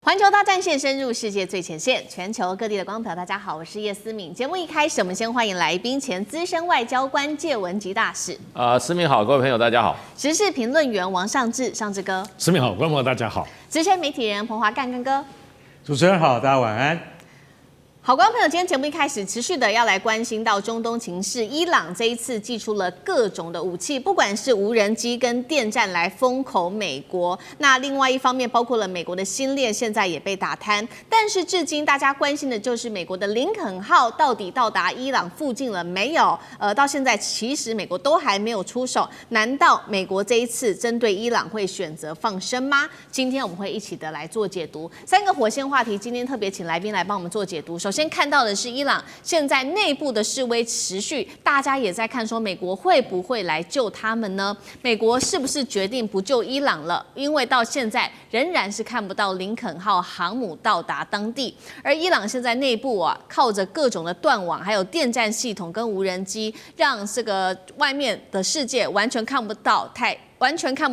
环球大战线深入世界最前线，全球各地的观众朋友，大家好，我是叶思敏。节目一开始，我们先欢迎来宾前资深外交官介文吉大使。思敏好，各位朋友大家好。时事评论员王尚志，尚志哥。思敏好，观众朋友大家好。资深媒体人彭华干哥。主持人好，大家晚安。好，观众朋友，今天节目一开始持续的要来关心到中东情势。伊朗这一次祭出了各种的武器，不管是无人机跟电战来封口美国。那另外一方面，包括了美国的新链现在也被打瘫。但是至今大家关心的就是美国的林肯号到底到达伊朗附近了没有？到现在其实美国都还没有出手。难道美国这一次针对伊朗会选择放生吗？今天我们会一起的来做解读。3个火线话题，今天特别请来宾来帮我们做解读。首先看到的是伊朗现在内部的示威持续，大家也在看说美国会不会来救他们呢？美国是不是决定不救伊朗了？因为到现在仍然是看不到林肯号航母到达当地，而伊朗现在内部靠着各种的断网，还有电战系统跟无人机，让这个外面的世界完全看不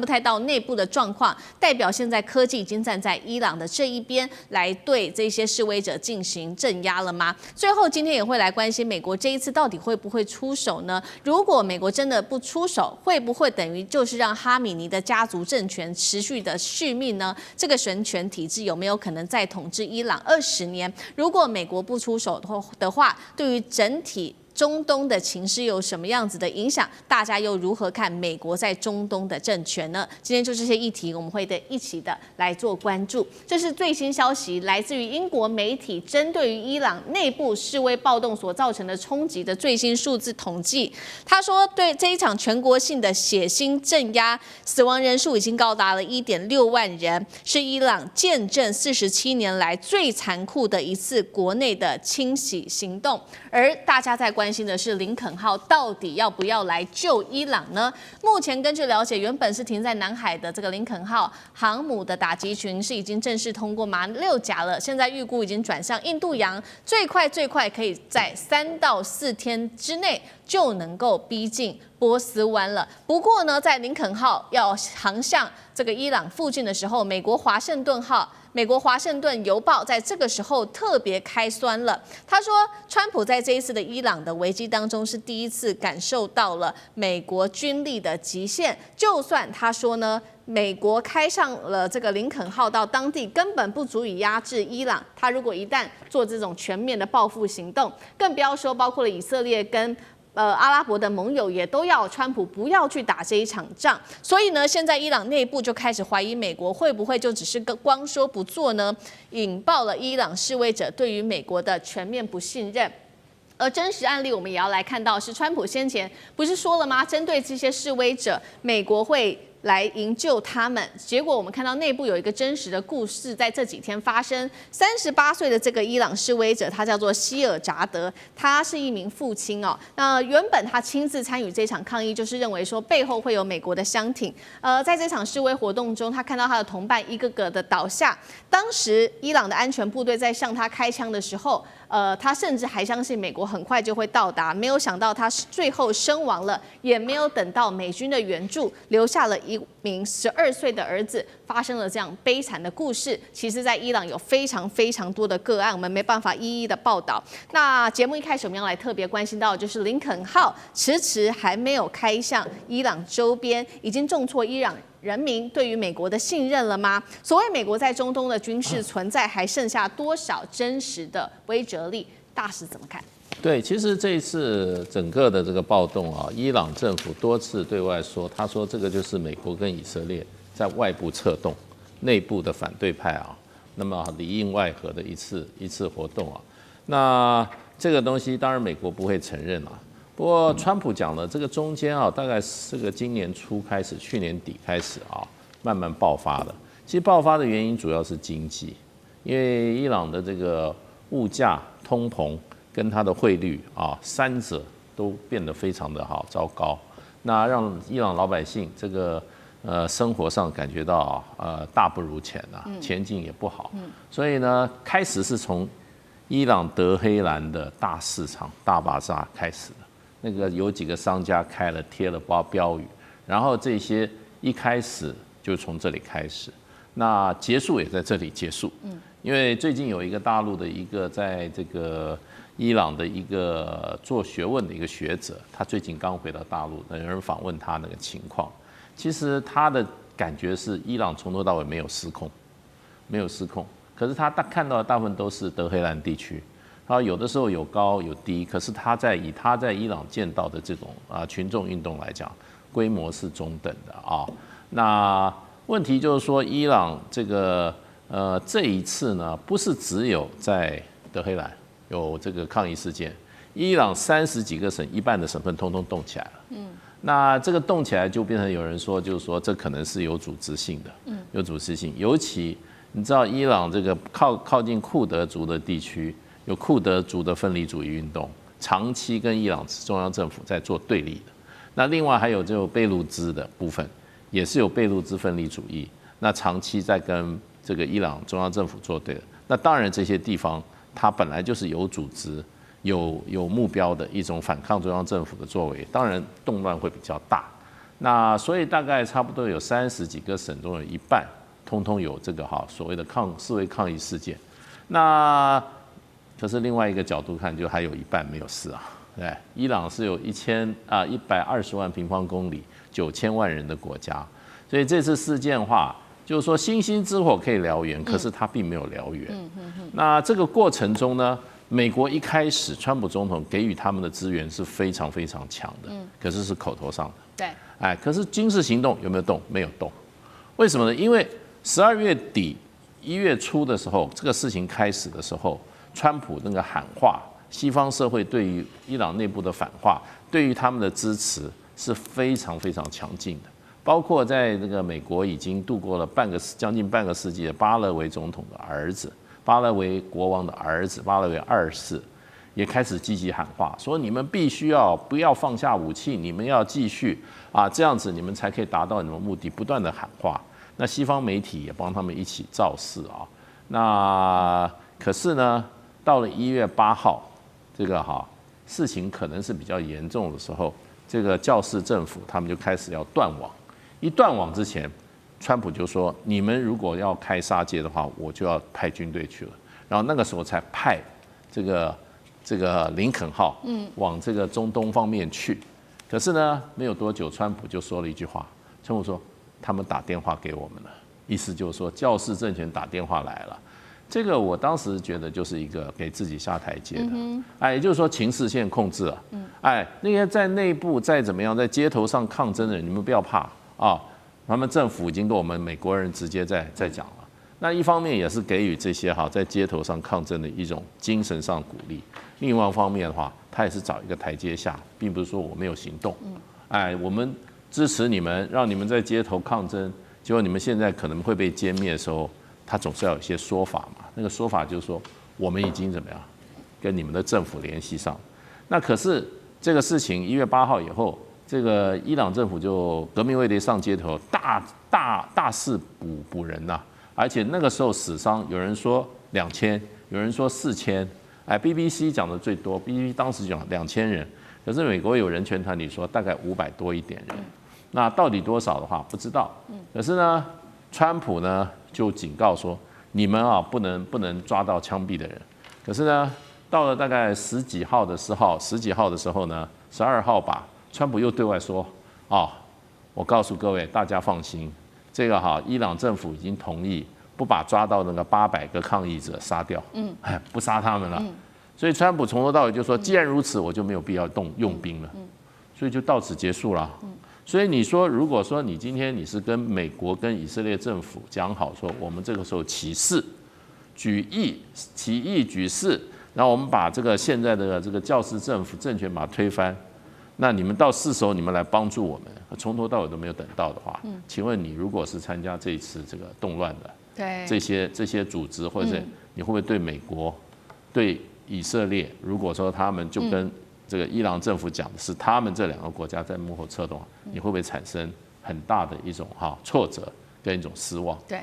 太到内部的状况，代表现在科技已经站在伊朗的这一边，来对这些示威者进行镇压了吗？最后今天也会来关心美国这一次到底会不会出手呢？如果美国真的不出手，会不会等于就是让哈米尼的家族政权持续的续命呢？这个神权体制有没有可能再统治伊朗20年？如果美国不出手的话，对于整体中东的情势有什么样子的影响？大家又如何看美国在中东的政权呢？今天就这些议题，我们会一起的来做关注。这是最新消息，来自于英国媒体针对于伊朗内部示威暴动所造成的冲击的最新数字统计。他说，对这一场全国性的血腥镇压，死亡人数已经高达了1.6万人，是伊朗见证47年来最残酷的一次国内的清洗行动。而大家在关心的是林肯号到底要不要来救伊朗呢？目前根据了解，原本是停在南海的这个林肯号航母的打击群是已经正式通过马六甲了，现在预估已经转向印度洋，最快可以在3到4天之内就能够逼近波斯湾了。不过呢，在林肯号要航向这个伊朗附近的时候，美国华盛顿邮报在这个时候特别开酸了。他说，川普在这一次的伊朗的危机当中是第一次感受到了美国军力的极限。就算他说呢，美国开上了这个林肯号到当地，根本不足以压制伊朗。他如果一旦做这种全面的报复行动，更不要说包括了以色列跟阿拉伯的盟友也都要川普不要去打这一场仗，所以呢，现在伊朗内部就开始怀疑美国会不会就只是光说不做呢，引爆了伊朗示威者对于美国的全面不信任。而真实案例我们也要来看到，是川普先前不是说了吗？针对这些示威者，美国会来营救他们。结果我们看到内部有一个真实的故事，在这几天发生。38岁的这个伊朗示威者，他叫做希尔扎德，他是一名父亲哦。那原本他亲自参与这场抗议，就是认为说背后会有美国的箱艇。在这场示威活动中，他看到他的同伴一个个的倒下。当时伊朗的安全部队在向他开枪的时候，他甚至还相信美国很快就会到达，没有想到他最后身亡了，也没有等到美军的援助，留下了一名12岁的儿子，发生了这样悲惨的故事。其实，在伊朗有非常多的个案，我们没办法一一的报道。那节目一开始，我们要来特别关心到的就是林肯号迟还没有开向伊朗周边，已经重挫伊朗人民对于美国的信任了吗？所谓美国在中东的军事存在，还剩下多少真实的威慑力？大使怎么看？对，其实这一次整个的这个暴动伊朗政府多次对外说，他说这个就是美国跟以色列在外部策动，内部的反对派那么里应外合的一次活动那这个东西当然美国不会承认不过川普讲了，这个中间大概这个今年初开始，去年底开始慢慢爆发的。其实爆发的原因主要是经济，因为伊朗的这个物价、通膨跟它的汇率三者都变得非常的糟糕，那让伊朗老百姓这个生活上感觉到大不如前前景也不好，所以呢，开始是从伊朗德黑兰的大市场大巴扎开始的。那个有几个商家贴了标语，然后这些一开始就从这里开始。那结束也在这里结束。因为最近有一个大陆的一个在这个伊朗的一个做学问的一个学者，他最近刚回到大陆，有人访问他那个情况，其实他的感觉是伊朗从头到尾没有失控，没有失控。可是他看到的大部分都是德黑兰地区，他有的时候有高有低，可是以他在伊朗见到的这种群众运动来讲，规模是中等的啊。那问题就是说，伊朗这个这一次呢，不是只有在德黑兰有这个抗议事件，伊朗30几个省，一半的省份通通动起来了。那这个动起来就变成有人说，就是说这可能是有组织性的，有组织性。尤其你知道，伊朗这个靠近库德族的地区，有库德族的分离主义运动，长期跟伊朗中央政府在做对立的。那另外还有就贝鲁兹的部分，也是有贝鲁兹分离主义，那长期在跟这个伊朗中央政府作对的。那当然这些地方它本来就是有组织、有目标的一种反抗中央政府的作为，当然动乱会比较大。那所以大概差不多有30几个省中有一半，通通有这个所谓的示威抗议事件。那可是另外一个角度看，就还有一半没有事啊。对，伊朗是有120万平方公里、9000万人的国家，所以这次事件的话，就是说星星之火可以燎原，可是它并没有燎原。那这个过程中呢，美国一开始川普总统给予他们的资源是非常非常强的，可是是口头上的。对，可是军事行动有没有动？没有动。为什么呢？因为12月底、1月初的时候，这个事情开始的时候，川普那个喊话，西方社会对于伊朗内部的反话，对于他们的支持是非常非常强劲的。包括在这个美国已经度过了将近半个世纪的巴勒维总统的儿子、巴勒维国王的儿子巴勒维2世，也开始积极喊话，说你们必须不要放下武器，你们要继续这样子你们才可以达到你们目的，不断的喊话。那西方媒体也帮他们一起造势那可是呢，到了1月8号，这个事情可能是比较严重的时候，这个教士政府他们就开始要断网。一断网之前，川普就说：“你们如果要开杀戒的话，我就要派军队去了。”然后那个时候才派这个林肯号往这个中东方面去。可是呢，没有多久，川普就说了一句话，川普说：“他们打电话给我们了。”意思就是说，教士政权打电话来了。这个我当时觉得就是一个给自己下台阶的，也就是说情势现在控制了，那些在内部再怎么样，在街头上抗争的人，你们不要怕他们政府已经跟我们美国人直接在讲了。那一方面也是给予这些在街头上抗争的一种精神上鼓励，另外一方面的话，他也是找一个台阶下，并不是说我没有行动，我们支持你们，让你们在街头抗争，结果你们现在可能会被歼灭的时候，他总是要有一些说法嘛。那个说法就是说，我们已经怎么样跟你们的政府联系上。那可是这个事情1月8号以后，这个伊朗政府就革命卫队上街头，大肆捕人而且那个时候死伤有人说2000，有人说4000。BBC 讲的最多 ，BBC 当时讲2000人，可是美国有人权团体说大概500多一点人。那到底多少的话不知道。可是呢，川普呢就警告说，你们不能抓到枪毙的人。可是呢，到了大概十几号的时候呢，12号吧，川普又对外说，我告诉各位大家放心，这个伊朗政府已经同意不把抓到那个800个抗议者杀掉，不杀他们了。所以川普从头到尾就说，既然如此，我就没有必要用兵了，所以就到此结束了。所以你说，如果说你今天你是跟美国跟以色列政府讲好说，我们这个时候起义举事，然后我们把这个现在的这个教士政府政权把它推翻，那你们到是时候你们来帮助我们，从头到尾都没有等到的话，请问你如果是参加这一次这个动乱的，这些组织，或者是你会不会对美国、对以色列，如果说他们就跟这个伊朗政府讲的是他们这2个国家在幕后策动，你会不会产生很大的一种挫折跟一种失望？对，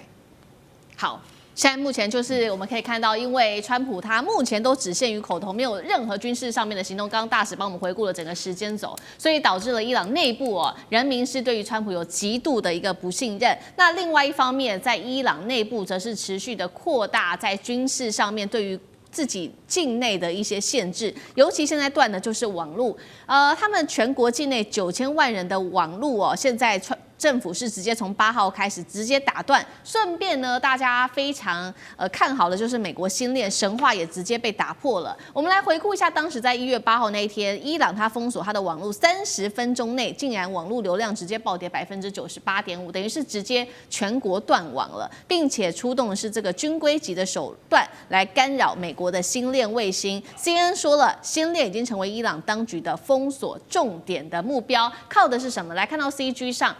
好。现在目前就是我们可以看到，因为川普他目前都只限于口头，没有任何军事上面的行动。刚刚大使帮我们回顾了整个时间轴，所以导致了伊朗内部人民是对于川普有极度的一个不信任。那另外一方面，在伊朗内部则是持续的扩大在军事上面对于自己境内的一些限制，尤其现在断的就是网络。他们全国境内9000万人的网络现在政府是直接从8号开始直接打断，顺便呢，大家非常看好的就是美国星链神话也直接被打破了。我们来回顾一下，当时在1月8号那一天，伊朗它封锁它的网络30分钟内，竟然网络流量直接暴跌98.5%，等于是直接全国断网了，并且出动的是这个军规级的手段来干扰美国的星链卫星。CNN 说了，星链已经成为伊朗当局的封锁重点的目标，靠的是什么？来看到 CG 上，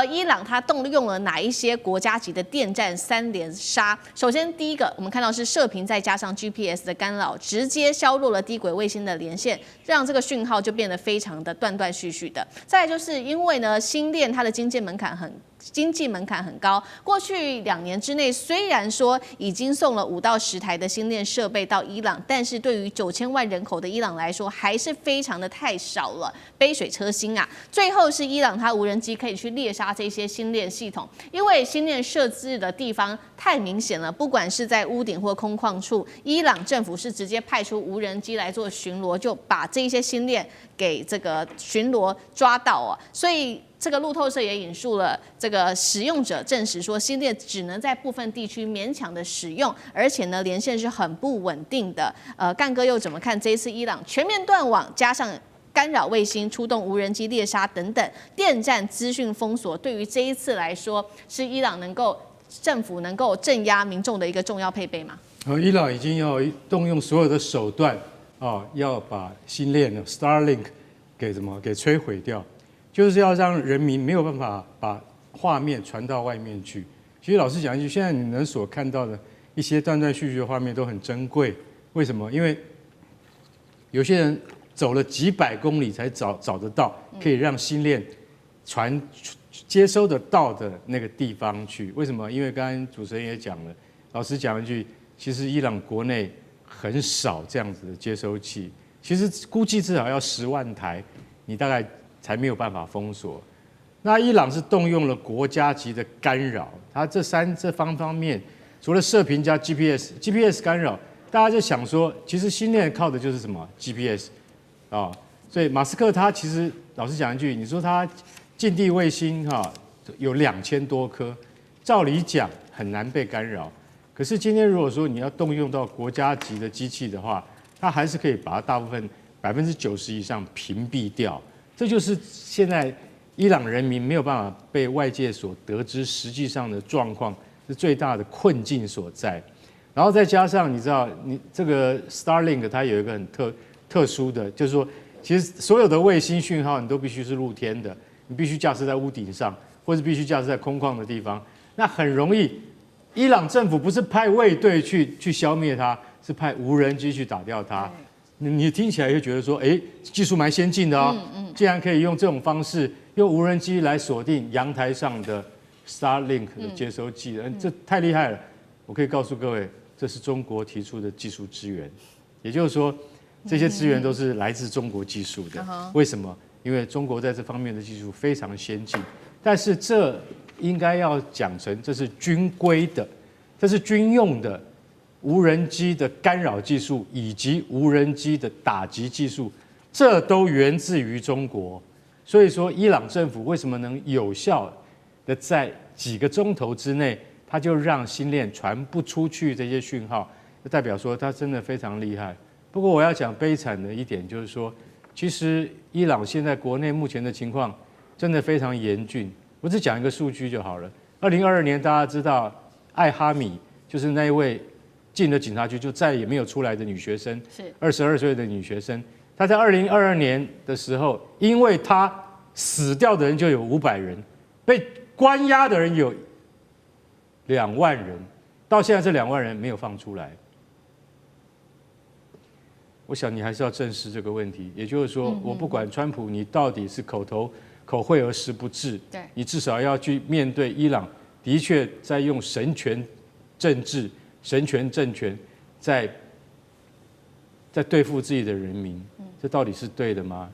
伊朗它动用了哪一些国家级的电站3连杀？首先第一个，我们看到是射频再加上 GPS 的干扰，直接削弱了低轨卫星的连线，让这个讯号就变得非常的断断续续的。再来就是因为呢，星链它的经济门槛很高，过去2年之内，虽然说已经送了5到10台的星链设备到伊朗，但是对于9000万人口的伊朗来说，还是非常的太少了，杯水车薪啊。最后是伊朗它无人机可以去猎杀这些星链系统，因为星链设置的地方太明显了，不管是在屋顶或空旷处，伊朗政府是直接派出无人机来做巡逻，就把这些星链给这个巡逻抓到所以这个路透社也引述了这个使用者证实说，星链只能在部分地区勉强的使用，而且呢连线是很不稳定的。干哥又怎么看这一次伊朗全面断网，加上干扰卫星、出动无人机猎杀等等电站资讯封锁，对于这一次来说，是伊朗政府能够镇压民众的一个重要配备吗？伊朗已经要动用所有的手段要把星链 Starlink 给摧毁掉。就是要让人民没有办法把画面传到外面去。其实老实讲一句，现在你们所看到的一些断断续续的画面都很珍贵。为什么？因为有些人走了几百公里才找得到可以让星链接收得到的那个地方去。为什么？因为刚刚主持人也讲了，老实讲一句，其实伊朗国内很少这样子的接收器，其实估计至少要10万台，你大概才没有办法封锁。那伊朗是动用了国家级的干扰，它这方面，除了射频加 GPS 干扰，大家就想说，其实星链靠的就是什么 GPS 所以马斯克他其实老实讲一句，你说他近地卫星有2000多颗，照理讲很难被干扰。可是今天如果说你要动用到国家级的机器的话，它还是可以把它大部分90%以上屏蔽掉。这就是现在伊朗人民没有办法被外界所得知实际上的状况，是最大的困境所在。然后再加上你知道，你这个 Starlink 它有一个很特殊的，就是说，其实所有的卫星讯号你都必须是露天的，你必须架设在屋顶上，或是必须架设在空旷的地方，那很容易。伊朗政府不是派卫队去消灭它，是派无人机去打掉它。你听起来就觉得说，技术蛮先进的竟然可以用这种方式，用无人机来锁定阳台上的 Starlink 的接收器，这太厉害了。我可以告诉各位，这是中国提出的技术支援，也就是说，这些资源都是来自中国技术的。为什么？因为中国在这方面的技术非常先进，但是这应该要讲成这是军规的，这是军用的。无人机的干扰技术以及无人机的打击技术，这都源自于中国。所以说，伊朗政府为什么能有效的在几个钟头之内，它就让星链传不出去这些讯号，就代表说它真的非常厉害。不过我要讲悲惨的一点就是说，其实伊朗现在国内目前的情况真的非常严峻。我只讲一个数据就好了。2022年大家知道艾哈米就是那一位进了警察局就再也没有出来的女学生，是22岁的女学生。她在2022年的时候，因为她死掉的人就有500人，被关押的人有2万人，到现在这2万人没有放出来。我想你还是要正视这个问题，也就是说，我不管川普你到底是口惠而实不至，你至少要去面对伊朗的确在用神权政治神权政权在对付自己的人民，这到底是对的吗？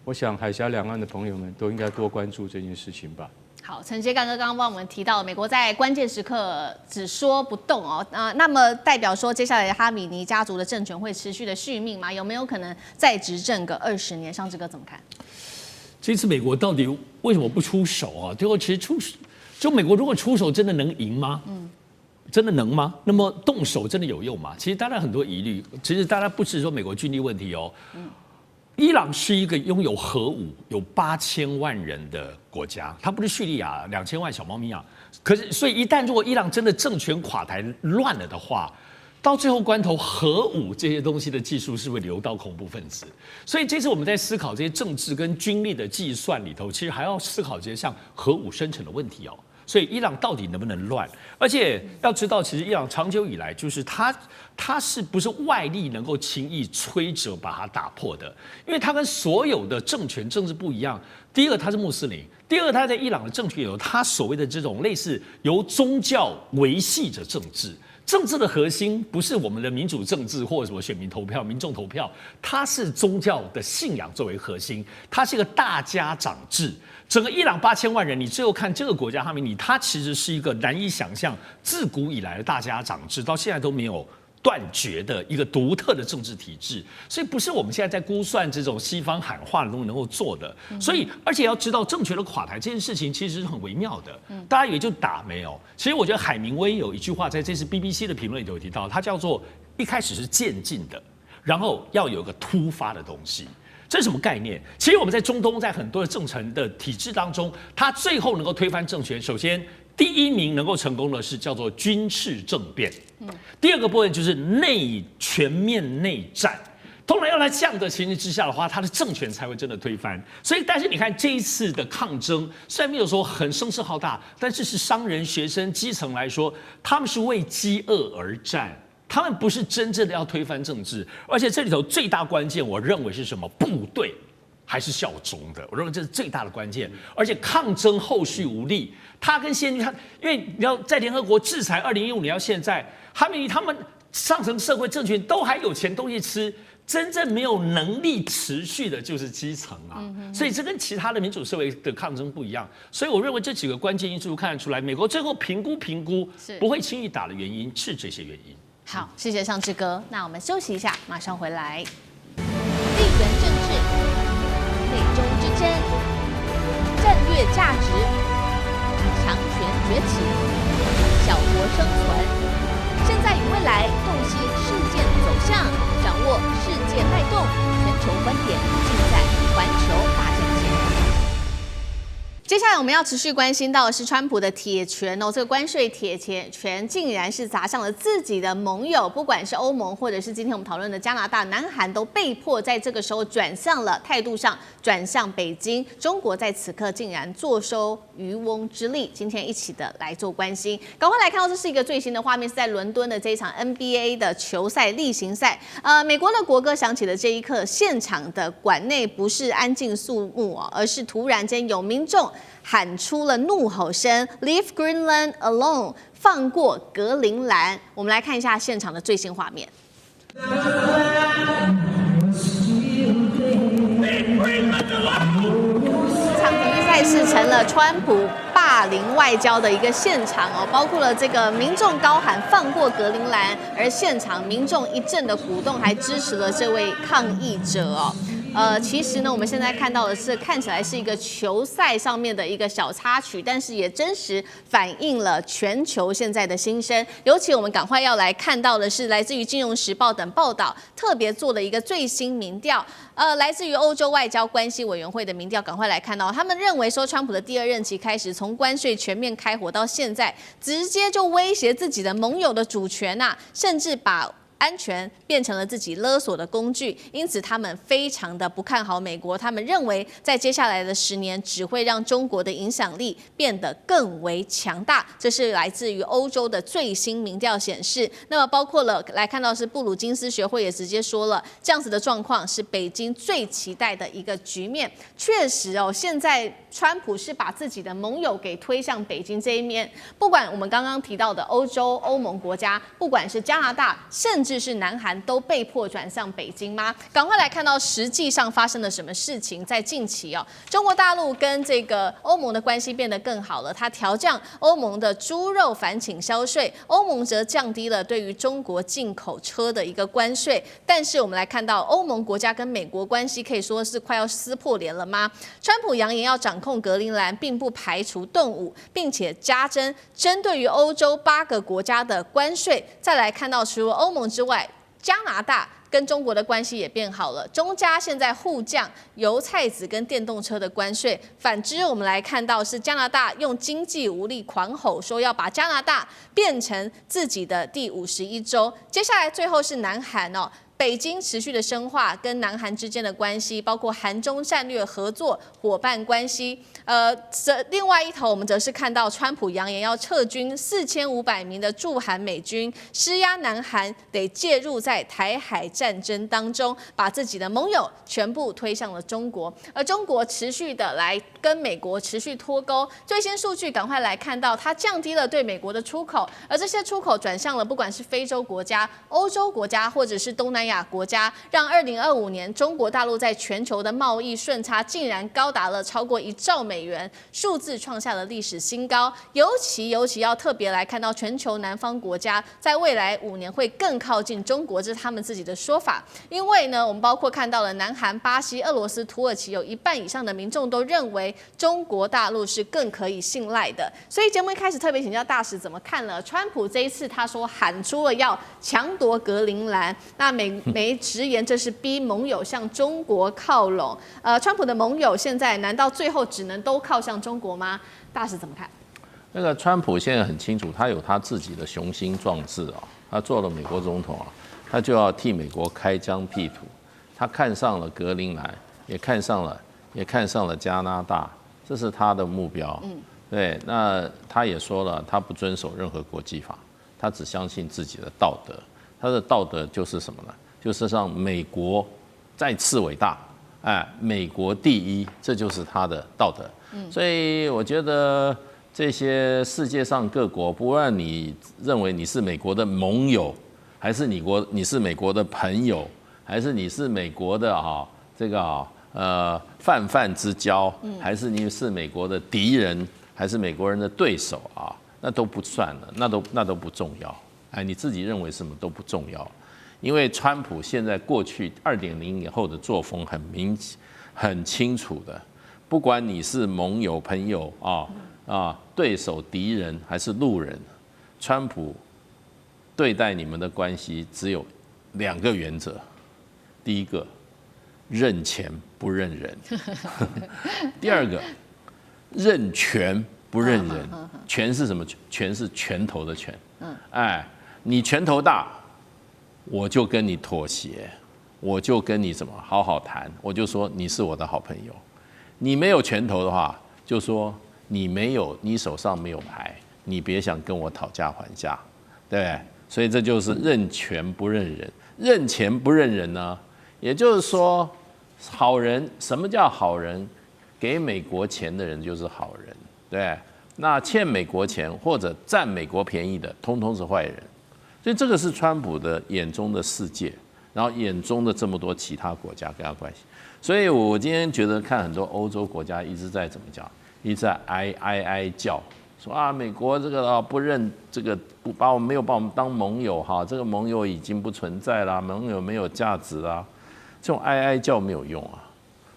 我想海峡两岸的朋友们都应该多关注这件事情吧。好，陈杰干哥刚刚帮我们提到，美国在关键时刻只说不动哦，那么代表说接下来哈米尼家族的政权会持续的续命吗？有没有可能再执政个20年？尚志哥怎么看？这次美国到底为什么不出手啊？最后其实就美国如果出手，真的能赢吗？真的能吗？那么动手真的有用吗？其实大家很多疑虑。其实大家不是说美国军力问题哦。伊朗是一个拥有核武、有8000万人的国家，它不是叙利亚2000万小猫咪啊。可是，所以一旦如果伊朗真的政权垮台乱了的话，到最后关头，核武这些东西的技术是会流到恐怖分子。所以这次我们在思考这些政治跟军力的计算里头，其实还要思考这些像核武生成的问题哦。所以伊朗到底能不能乱？而且要知道，其实伊朗长久以来就是它是不是外力能够轻易摧折把它打破的？因为它跟所有的政权政治不一样。第一个，它是穆斯林；第二个，它在伊朗的政权有它所谓的这种类似由宗教维系着政治。政治的核心不是我们的民主政治或者什么选民投票、民众投票，它是宗教的信仰作为核心，它是一个大家长制。整个伊朗8000万人，你最后看这个国家哈米尼，它其实是一个难以想象，自古以来的大家长制，到现在都没有断绝的一个独特的政治体制，所以不是我们现在在估算这种西方喊话的东西能够做的。所以，而且要知道政权的垮台这件事情其实是很微妙的。大家以为就打没有，其实我觉得海明威有一句话在这次 BBC 的评论里头有提到，它叫做一开始是渐进的，然后要有个突发的东西。这是什么概念？其实我们在中东，在很多的政权的体制当中，它最后能够推翻政权，首先第一名能够成功的是叫做军事政变，第二个部分就是全面内战。通常要在这样的情形之下的话，他的政权才会真的推翻。所以，但是你看这一次的抗争，虽然没有说很声势浩大，但是商人、学生、基层来说，他们是为饥饿而战。他们不是真正的要推翻政治，而且这里头最大关键，我认为是什么？部队还是效忠的，我认为这是最大的关键。而且抗争后续无力，他跟先军，因为你要在联合国制裁2015年到现在，哈米尼他们上层社会政权都还有钱东西吃，真正没有能力持续的就是基层啊。所以这跟其他的民主社会的抗争不一样。所以我认为这几个关键因素看得出来，美国最后评估不会轻易打的原因是这些原因。好，谢谢尚志哥。那我们休息一下，马上回来。地缘政治、美中之争、战略价值、强权崛起、小国生存，现在与未来洞悉事件走向，掌握世界脉动，全球观点尽在环球大战线。接下来我们要持续关心到的是川普的铁拳哦，这个关税铁拳竟然是砸向了自己的盟友，不管是欧盟或者是今天我们讨论的加拿大、南韩，都被迫在这个时候转向了态度上转向北京。中国在此刻竟然坐收渔翁之利，今天一起的来做关心。赶快来看到这是一个最新的画面，是在伦敦的这一场 NBA 的球赛例行赛。美国的国歌响起的这一刻，现场的馆内不是安静肃穆哦，而是突然间有民众喊出了怒吼声 "Leave Greenland alone"， 放过格陵兰。我们来看一下现场的最新画面。这场体育赛事成了川普霸凌外交的一个现场哦，包括了这个民众高喊放过格陵兰，而现场民众一阵的鼓动，还支持了这位抗议者哦。其实呢，我们现在看到的是看起来是一个球赛上面的一个小插曲，但是也真实反映了全球现在的心声。尤其我们赶快要来看到的是来自于《金融时报》等报道，特别做了一个最新民调，来自于欧洲外交关系委员会的民调，赶快来看到，他们认为说，川普的第二任期开始，从关税全面开火到现在，直接就威胁自己的盟友的主权啊，甚至把安全变成了自己勒索的工具，因此他们非常的不看好美国。他们认为在接下来的10年只会让中国的影响力变得更为强大。这是来自于欧洲的最新民调显示。那么包括了来看到是布鲁金斯学会也直接说了，这样子的状况是北京最期待的一个局面。确实哦，现在川普是把自己的盟友给推向北京这一面，不管我们刚刚提到的欧洲、欧盟国家，不管是加拿大，甚至是南韩，都被迫转向北京吗？赶快来看到实际上发生了什么事情。在近期哦，中国大陆跟这个欧盟的关系变得更好了，它调降欧盟的猪肉反倾销税，欧盟则降低了对于中国进口车的一个关税。但是我们来看到欧盟国家跟美国关系可以说是快要撕破脸了吗？川普扬言要掌控格陵兰，并不排除动武，并且加征针对于欧洲8个国家的关税。再来看到除了欧盟之外，加拿大跟中国的关系也变好了，中加现在互降油菜籽跟电动车的关税。反之，我们来看到是加拿大用经济武力狂吼，说要把加拿大变成自己的第51州。接下来最后是南韩哦。北京持续的深化跟南韩之间的关系，包括韩中战略合作伙伴关系。另外一头，我们则是看到川普扬言要撤军4500名的驻韩美军，施压南韩得介入在台海战争当中，把自己的盟友全部推向了中国。而中国持续的来跟美国持续脱钩。最新数据赶快来看到，它降低了对美国的出口，而这些出口转向了不管是非洲国家、欧洲国家，或者是东南亚国家，让2025年中国大陆在全球的贸易顺差竟然高达了超过1兆美元，数字创下了历史新高。尤其要特别来看到全球南方国家在未来5年会更靠近中国，这是他们自己的说法。因为呢，我们包括看到了南韩、巴西、俄罗斯、土耳其有1半以上的民众都认为中国大陆是更可以信赖的。所以节目一开始特别请教大使怎么看了川普这一次他说喊出了要强夺格陵兰，那美媒直言这是逼盟友向中国靠拢。川普的盟友现在难道最后只能都靠向中国吗？大使怎么看？那个川普现在很清楚，他有他自己的雄心壮志啊，他做了美国总统啊，他就要替美国开疆辟土。他看上了格陵兰，也看上了加拿大，这是他的目标。对，那他也说了，他不遵守任何国际法，他只相信自己的道德。他的道德就是什么呢？就是让美国再次伟大，美国第一，这就是他的道德。所以我觉得这些世界上各国，不论你认为你是美国的盟友，还是你是美国的朋友，还是你是美国的泛泛之交，还是你是美国的敌人，还是美国人的对手啊，那都不算了，那都不重要。你自己认为什么都不重要，因为川普现在过去2.0以后的作风很清楚的，不管你是盟友、朋友对手、敌人还是路人，川普对待你们的关系只有2个原则：第一个，认钱不认人；第二个，认权不认人。权是什么？权是拳头的拳。你拳头大，我就跟你妥协，我就跟你好好谈，我就说你是我的好朋友。你没有拳头的话，就说你手上没有牌，你别想跟我讨价还价，对不对？所以这就是认权不认人。认钱不认人呢，也就是说，好人，什么叫好人？给美国钱的人就是好人，对。那欠美国钱或者占美国便宜的，通通是坏人。所以这个是川普的眼中的世界，然后眼中的这么多其他国家跟他关系。所以我今天觉得看很多欧洲国家一直在怎么讲，一直在哀叫，说美国这个不认这个没有把我们当盟友哈，这个盟友已经不存在啦，盟友没有价值啦，这种哀叫没有用啊。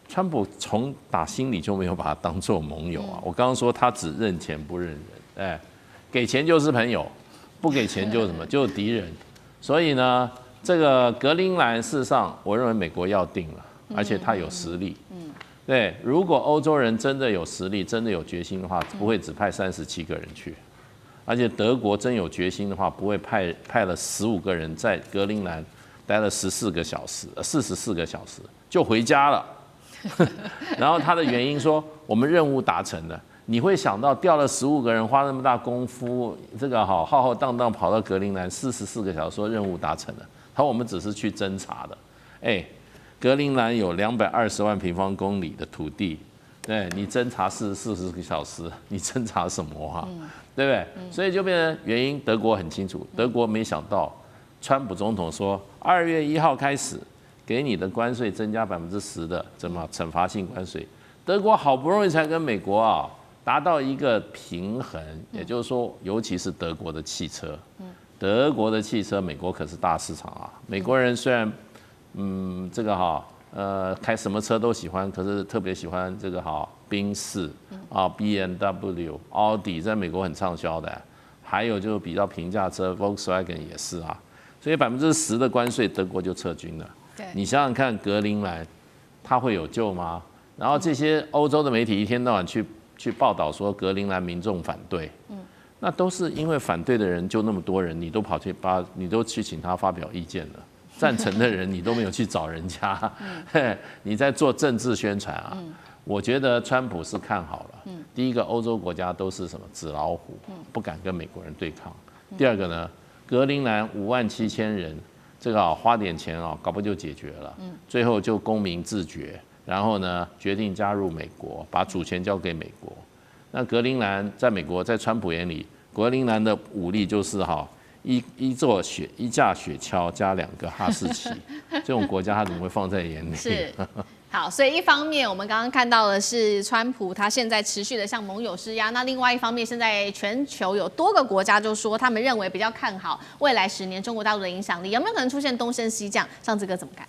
川普从打心里就没有把他当作盟友啊！我刚刚说他只认钱不认人，给钱就是朋友，不给钱就是什么，就是敌人。所以呢，这个格陵兰事实上，我认为美国要定了，而且他有实力。对，如果欧洲人真的有实力，真的有决心的话，不会只派37个人去，而且德国真有决心的话，不会派了15个人在格陵兰待了44个小时就回家了。然后他的原因说，我们任务达成了。你会想到调了15个人，花那么大功夫，这个浩浩荡荡跑到格陵兰44个小时，说任务达成了。他说我们只是去侦查的。格陵兰有220万平方公里的土地，对你侦查40个小时，你侦查什么啊？对不对？所以就变成原因，德国很清楚，德国没想到，川普总统说2月1号开始给你的关税增加10%的惩罚性关税，德国好不容易才跟美国达到一个平衡，也就是说，尤其是德国的汽车，美国可是大市场啊。美国人虽然开什么车都喜欢，可是特别喜欢这个宾士BMW、奥迪，在美国很畅销的。还有就是比较平价车 Volkswagen 也是啊，所以10%的关税，德国就撤军了。你想想看，格陵兰它会有救吗？然后这些欧洲的媒体一天到晚去报道说格陵兰民众反对，那都是因为反对的人就那么多人，你都去请他发表意见了，赞成的人你都没有去找人家，你在做政治宣传啊。我觉得川普是看好了，第一个欧洲国家都是什么纸老虎，不敢跟美国人对抗。第二个呢，格陵兰57000人，这个花点钱搞不就解决了，最后就公民自决。然后呢，决定加入美国，把主权交给美国。那格陵兰在美国，在川普眼里，格陵兰的武力就是一架雪橇加2个哈士奇，这种国家他怎么会放在眼里？是。好，所以一方面我们刚刚看到的是川普他现在持续的向盟友施压，那另外一方面，现在全球有多个国家就说他们认为比较看好未来10年中国大陆的影响力，有没有可能出现东升西降？上次哥怎么看？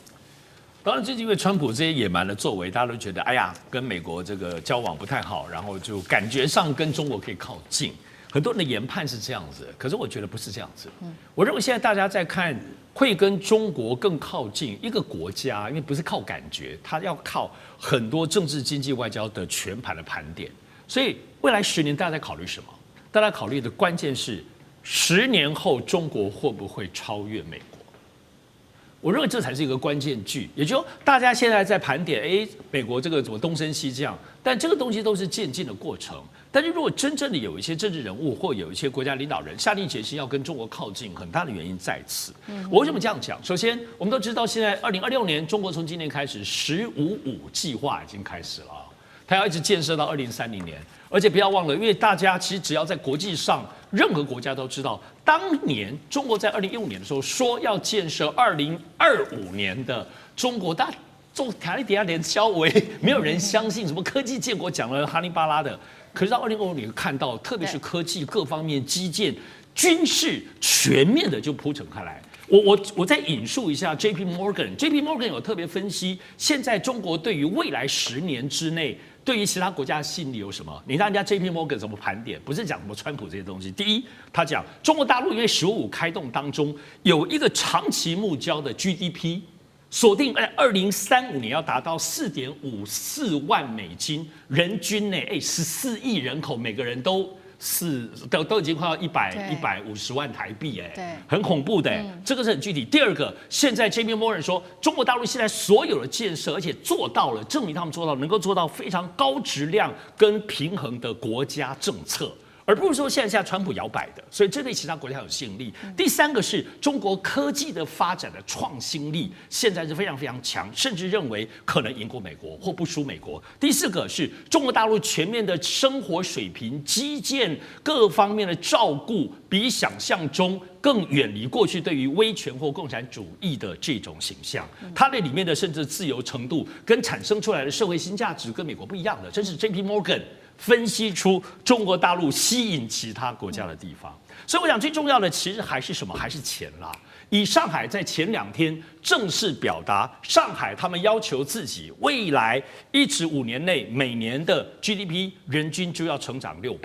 当然，就是因为川普这些野蛮的作为，大家都觉得，哎呀，跟美国这个交往不太好，然后就感觉上跟中国可以靠近。很多人的研判是这样子，可是我觉得不是这样子。我认为现在大家在看会跟中国更靠近一个国家，因为不是靠感觉，它要靠很多政治、经济、外交的全盘的盘点。所以未来10年大家在考虑什么？大家考虑的关键是10年后中国会不会超越美国？我认为这才是一个关键句，也就是大家现在在盘点，美国这个怎么东升西降，但这个东西都是渐进的过程。但是如果真正的有一些政治人物或有一些国家领导人下定决心要跟中国靠近，很大的原因在此。我为什么这样讲？首先，我们都知道现在2026年，中国从今年开始“15+5”计划已经开始了，它要一直建设到2030年。而且不要忘了，因为大家其实只要在国际上，任何国家都知道，当年中国在2015年的时候说要建设2025年的中国，大家做台底下连稍微没有人相信，什么科技建国讲了哈利巴拉的，可是到2025年看到，特别是科技各方面基建、军事全面的就铺陈开来。我再引述一下 J.P. Morgan 有特别分析，现在中国对于未来10年之内，对于其他国家的吸引力有什么？你看人家 J.P. Morgan 怎么盘点？不是讲什么川普这些东西。第一，他讲中国大陆因为15+5开动当中有一个长期目标的 GDP， 锁定在2035年要达到4.54万美金，人均呢，14亿人口，每个人都已经快要150万台币，很恐怖的，这个是很具体。第二个，现在 J.P. Morgan 说，中国大陆现在所有的建设，而且做到了，证明他们能够做到非常高质量跟平衡的国家政策。而不是说现在川普摇摆的，所以这对其他国家有吸引力。第三个是中国科技的发展的创新力，现在是非常非常强，甚至认为可能赢过美国或不输美国。第四个是中国大陆全面的生活水平、基建各方面的照顾，比想象中更远离过去对于威权或共产主义的这种形象。它那里面的甚至自由程度跟产生出来的社会新价值跟美国不一样的，这是 J.P. Morgan分析出中国大陆吸引其他国家的地方。所以我想最重要的其实还是什么？还是钱啦。以上海在前2天正式表达，上海他们要求自己未来1至5年内每年的 GDP 人均就要成长6%。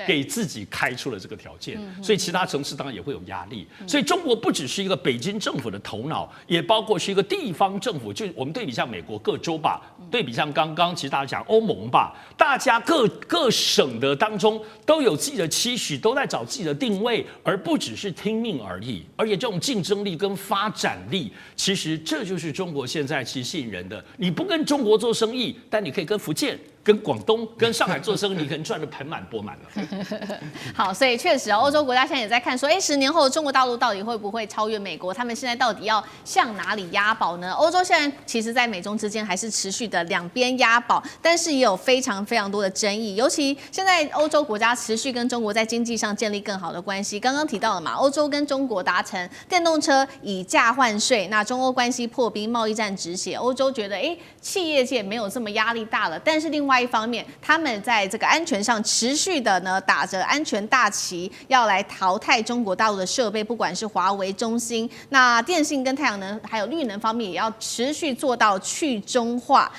给自己开出了这个条件，所以其他城市当然也会有压力。所以中国不只是一个北京政府的头脑，也包括是一个地方政府。就我们对比像美国各州吧，对比像刚刚其实大家讲欧盟吧，大家各省的当中都有自己的期许，都在找自己的定位，而不只是听命而已。而且这种竞争力跟发展力，其实这就是中国现在其实吸引人的。你不跟中国做生意，但你可以跟福建、跟广东、跟上海做生意，你可能赚得盆满钵满了。好，所以确实欧洲国家现在也在看说，10年后中国大陆到底会不会超越美国？他们现在到底要向哪里押宝呢？欧洲现在其实，在美中之间还是持续的两边押宝，但是也有非常多的争议。尤其现在欧洲国家持续跟中国在经济上建立更好的关系。刚刚提到了嘛，欧洲跟中国达成电动车以价换税，那中欧关系破冰，贸易战止血。欧洲觉得，企业界没有这么压力大了，但是另外一方面，他们在这个安全上持续的呢打着安全大旗，要来淘汰中国大陆的设备，不管是华为、中兴，那电信跟太阳能还有绿能方面，也要持续做到去中化。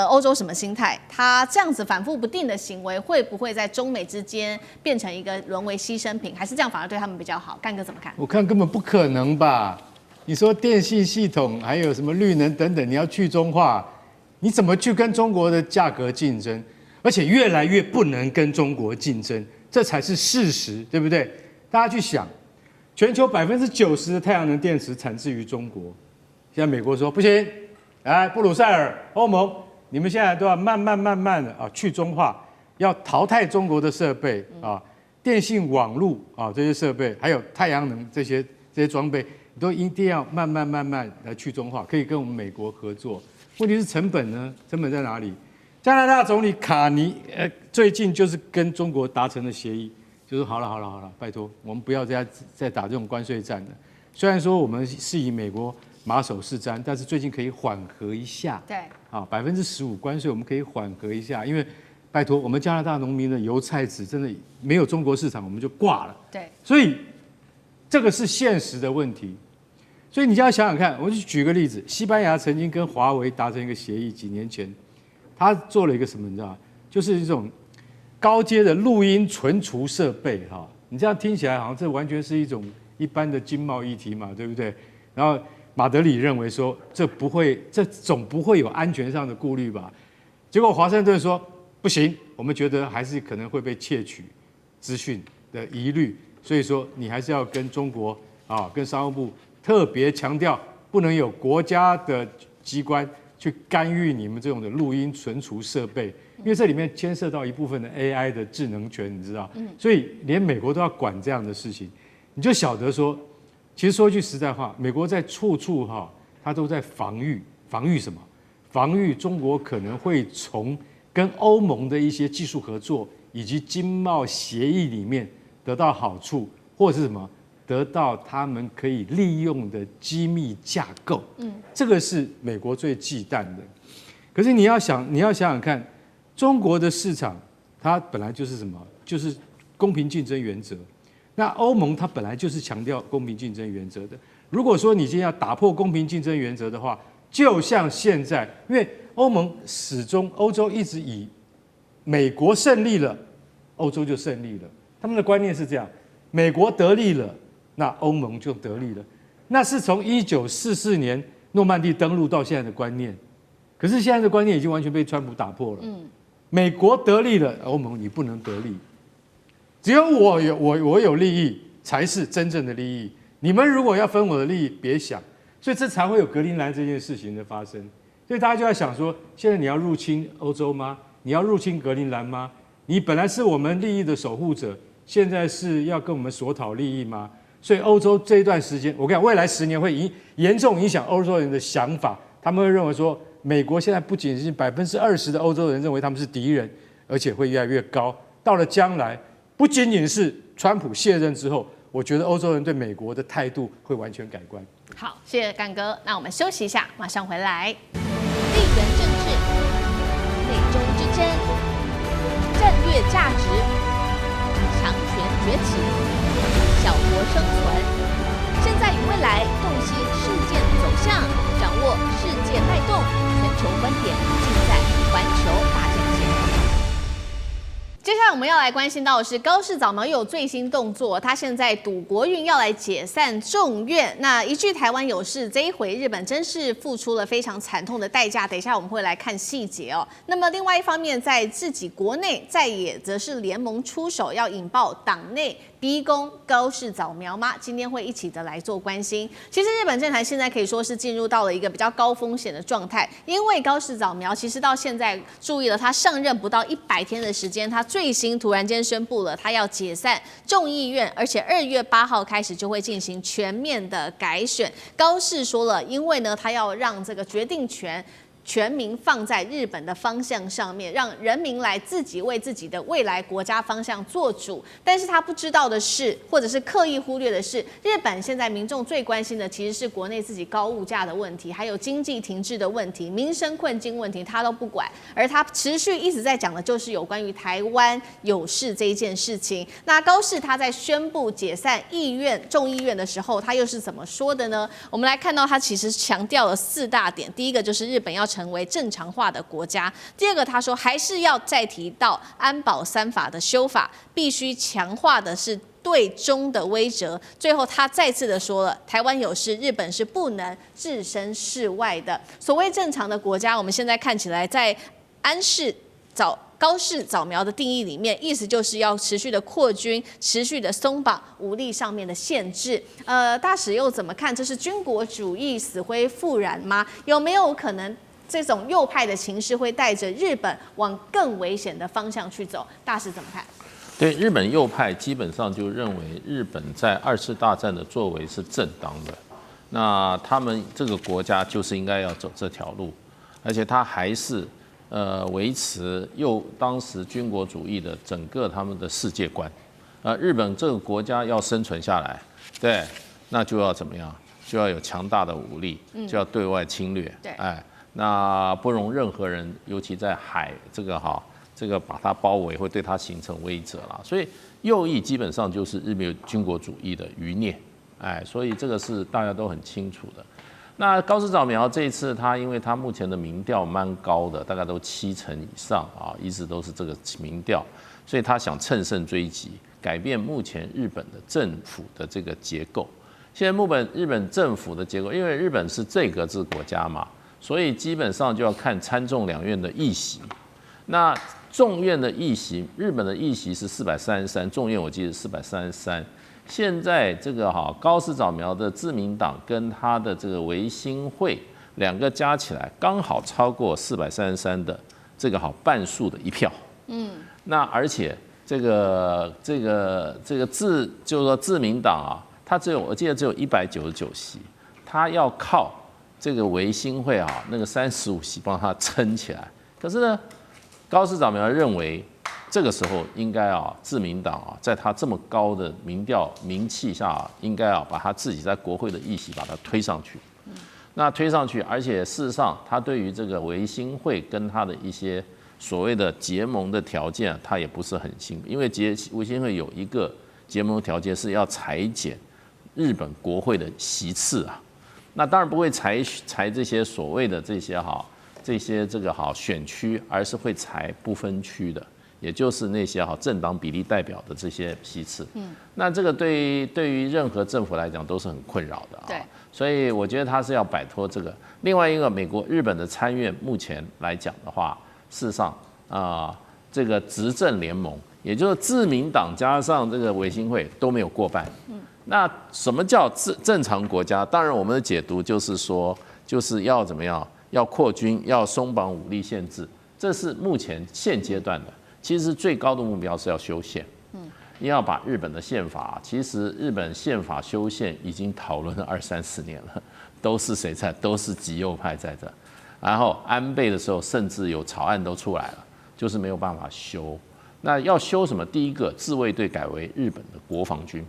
欧洲什么心态？他这样子反复不定的行为，会不会在中美之间变成一个沦为牺牲品？还是这样反而对他们比较好？干哥怎么看？我看根本不可能吧？你说电信系统还有什么绿能等等，你要去中化，你怎么去跟中国的价格竞争？而且越来越不能跟中国竞争，这才是事实，对不对？大家去想，全球90%的太阳能电池产自于中国，现在美国说不行，来布鲁塞尔、欧盟，你们现在都要慢慢的去中化，要淘汰中国的设备啊，电信网络啊这些设备，还有太阳能这些装备，都一定要慢慢来去中化，可以跟我们美国合作。问题是成本呢？成本在哪里？加拿大总理卡尼最近就是跟中国达成了协议，就说好了，拜托我们不要再打这种关税战了。虽然说我们是以美国马首是瞻，但是最近可以缓和一下。对，啊，15%关税我们可以缓和一下，因为拜托我们加拿大农民的油菜籽真的没有中国市场我们就挂了。对，所以这个是现实的问题。所以你就要想想看，我就举个例子，西班牙曾经跟华为达成一个协议，几年前。他做了一个什么，你知道吗？就是一种高阶的录音存储设备，哈，你这样听起来好像这完全是一种一般的经贸议题嘛，对不对？然后马德里认为说这总不会有安全上的顾虑吧？结果华盛顿说不行，我们觉得还是可能会被窃取资讯的疑虑，所以说你还是要跟中国跟商务部特别强调，不能有国家的机关去干预你们这种的录音存储设备，因为这里面牵涉到一部分的 AI 的智能权，你知道，所以连美国都要管这样的事情，你就晓得说，其实说句实在话，美国在处处它都在防御什么？防御中国可能会从跟欧盟的一些技术合作以及经贸协议里面得到好处，或者是什么？得到他们可以利用的机密架构，这个是美国最忌惮的。可是你要想想看，中国的市场它本来就是什么？就是公平竞争原则。那欧盟它本来就是强调公平竞争原则的。如果说你今天要打破公平竞争原则的话，就像现在，因为欧洲一直以美国胜利了，欧洲就胜利了。他们的观念是这样：美国得利了。那欧盟就得利了，那是从1944年诺曼底登陆到现在的观念，可是现在的观念已经完全被川普打破了。美国得利了，欧盟你不能得利，只有我有利益才是真正的利益，你们如果要分我的利益，别想。所以这才会有格陵兰这件事情的发生。所以大家就在想说，现在你要入侵欧洲吗？你要入侵格陵兰吗？你本来是我们利益的守护者，现在是要跟我们索讨利益吗？所以欧洲这一段时间，我跟你讲，未来10年会严重影响欧洲人的想法。他们会认为说，美国现在不仅是20%的欧洲人认为他们是敌人，而且会越来越高。到了将来，不仅仅是川普卸任之后，我觉得欧洲人对美国的态度会完全改观。好，谢谢干哥。那我们休息一下，马上回来。地缘政治、美中之争、战略价值、强权崛起。小国生存，现在与未来洞悉事件走向，掌握世界脉动，全球观点尽在环球大讲堂。接下来来我们要来关心到的是高市早苗又有最新动作，他现在赌国运要来解散众院。那一句台湾有事，这一回日本真是付出了非常惨痛的代价。等一下我们会来看细节哦。那么另外一方面，在自己国内在野则是联盟出手，要引爆党内逼宫高市早苗吗？今天会一起的来做关心。其实日本政坛现在可以说是进入到了一个比较高风险的状态，因为高市早苗其实到现在注意了，他上任不到100天的时间，他最新突然间宣布了，他要解散众议院，而且2月8号开始就会进行全面的改选。高市说了，因为呢，他要让这个决定权全民放在日本的方向上面，让人民来自己为自己的未来国家方向做主。但是他不知道的是，或者是刻意忽略的是，日本现在民众最关心的其实是国内自己高物价的问题，还有经济停滞的问题、民生困境问题，他都不管。而他持续一直在讲的就是有关于台湾有事这一件事情。那高市他在宣布解散众议院的时候，他又是怎么说的呢？我们来看到他其实强调了4大点，第一个就是日本要成为正常化的国家。第二个，他说还是要再提到安保3法的修法，必须强化的是对中的威慑。最后，他再次的说了，台湾有事，日本是不能置身事外的。所谓正常的国家，我们现在看起来在高市早苗的定义里面，意思就是要持续的扩军，持续的松绑武力上面的限制。大使又怎么看？这是军国主义死灰复燃吗？有没有可能这种右派的情势会带着日本往更危险的方向去走？大使怎么看？对，日本右派基本上就认为日本在2次大战的作为是正当的，那他们这个国家就是应该要走这条路，而且他还是维持当时军国主义的整个他们的世界观。日本这个国家要生存下来，对，那就要怎么样？就要有强大的武力，就要对外侵略，对，那不容任何人，尤其在海这个把它包围，会对它形成威慑啦。所以右翼基本上就是日本军国主义的余孽，所以这个是大家都很清楚的。那高市早苗这一次，因为他目前的民调蛮高的，大概都70%以上啊，一直都是这个民调，所以他想乘胜追击，改变目前日本的政府的这个结构。现在日本政府的结构，因为日本是这个制国家嘛，所以基本上就要看参众两院的议席。那众院的议席，日本的议席是433，众院我记得433。现在这个高市早苗的自民党跟他的这个维新会2个加起来刚好超过433的这个半数的1票。那而且就是说自民党它我记得只有199席，它要靠这个维新会那个35席帮它撑起来。可是呢，高市早苗认为这个时候应该自民党在他这么高的民调名气下应该把他自己在国会的议席把它推上去。那推上去，而且事实上他对于这个维新会跟他的一些所谓的结盟的条件他也不是很清楚，因为维新会有一个结盟条件是要裁减日本国会的席次那当然不会裁这些所谓的这些这个选区，而是会裁不分区的，也就是那些政党比例代表的这些席次。那这个对于任何政府来讲都是很困扰的对，所以我觉得他是要摆脱这个。另外一个，日本的参院目前来讲的话，事实上这个执政联盟，也就是自民党加上这个维新会都没有过半。那什么叫正常国家？当然我们的解读就是说，就是要怎么样？要扩军，要松绑武力限制，这是目前现阶段的。其实最高的目标是要修宪，要把日本的宪法，其实日本宪法修宪已经讨论了20-30年了，都是谁在？都是极右派在这。然后安倍的时候，甚至有草案都出来了，就是没有办法修。那要修什么？第一个，自卫队改为日本的国防军。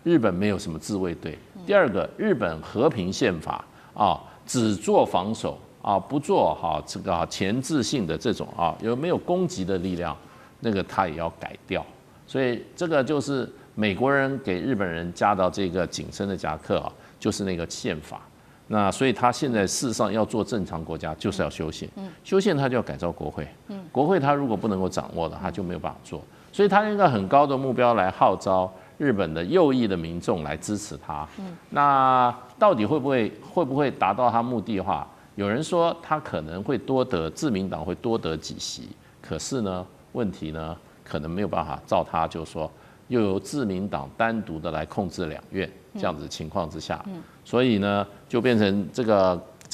日本没有什么自卫队。第二个，日本和平宪法只做防守不做这个前置性的这种有没有攻击的力量，那个他也要改掉。所以这个就是美国人给日本人加到这个紧身的夹克就是那个宪法。那所以他现在事实上要做正常国家，就是要修宪，修宪他就要改造国会，国会他如果不能够掌握了，他就没有办法做，所以他用一个很高的目标来号召日本的右翼的民众来支持他。那到底会不会达到他目的的话？有人说他可能会自民党会多得几席，可是呢，问题呢可能没有办法照他就是说又由自民党单独的来控制两院这样子的情况之下，所以呢就变成这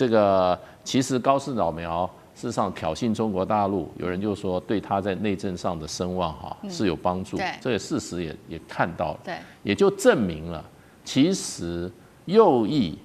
个其实高市早苗事实上挑衅中国大陆，有人就说对他在内政上的声望是有帮助，这个事实也看到了，也就证明了其实右翼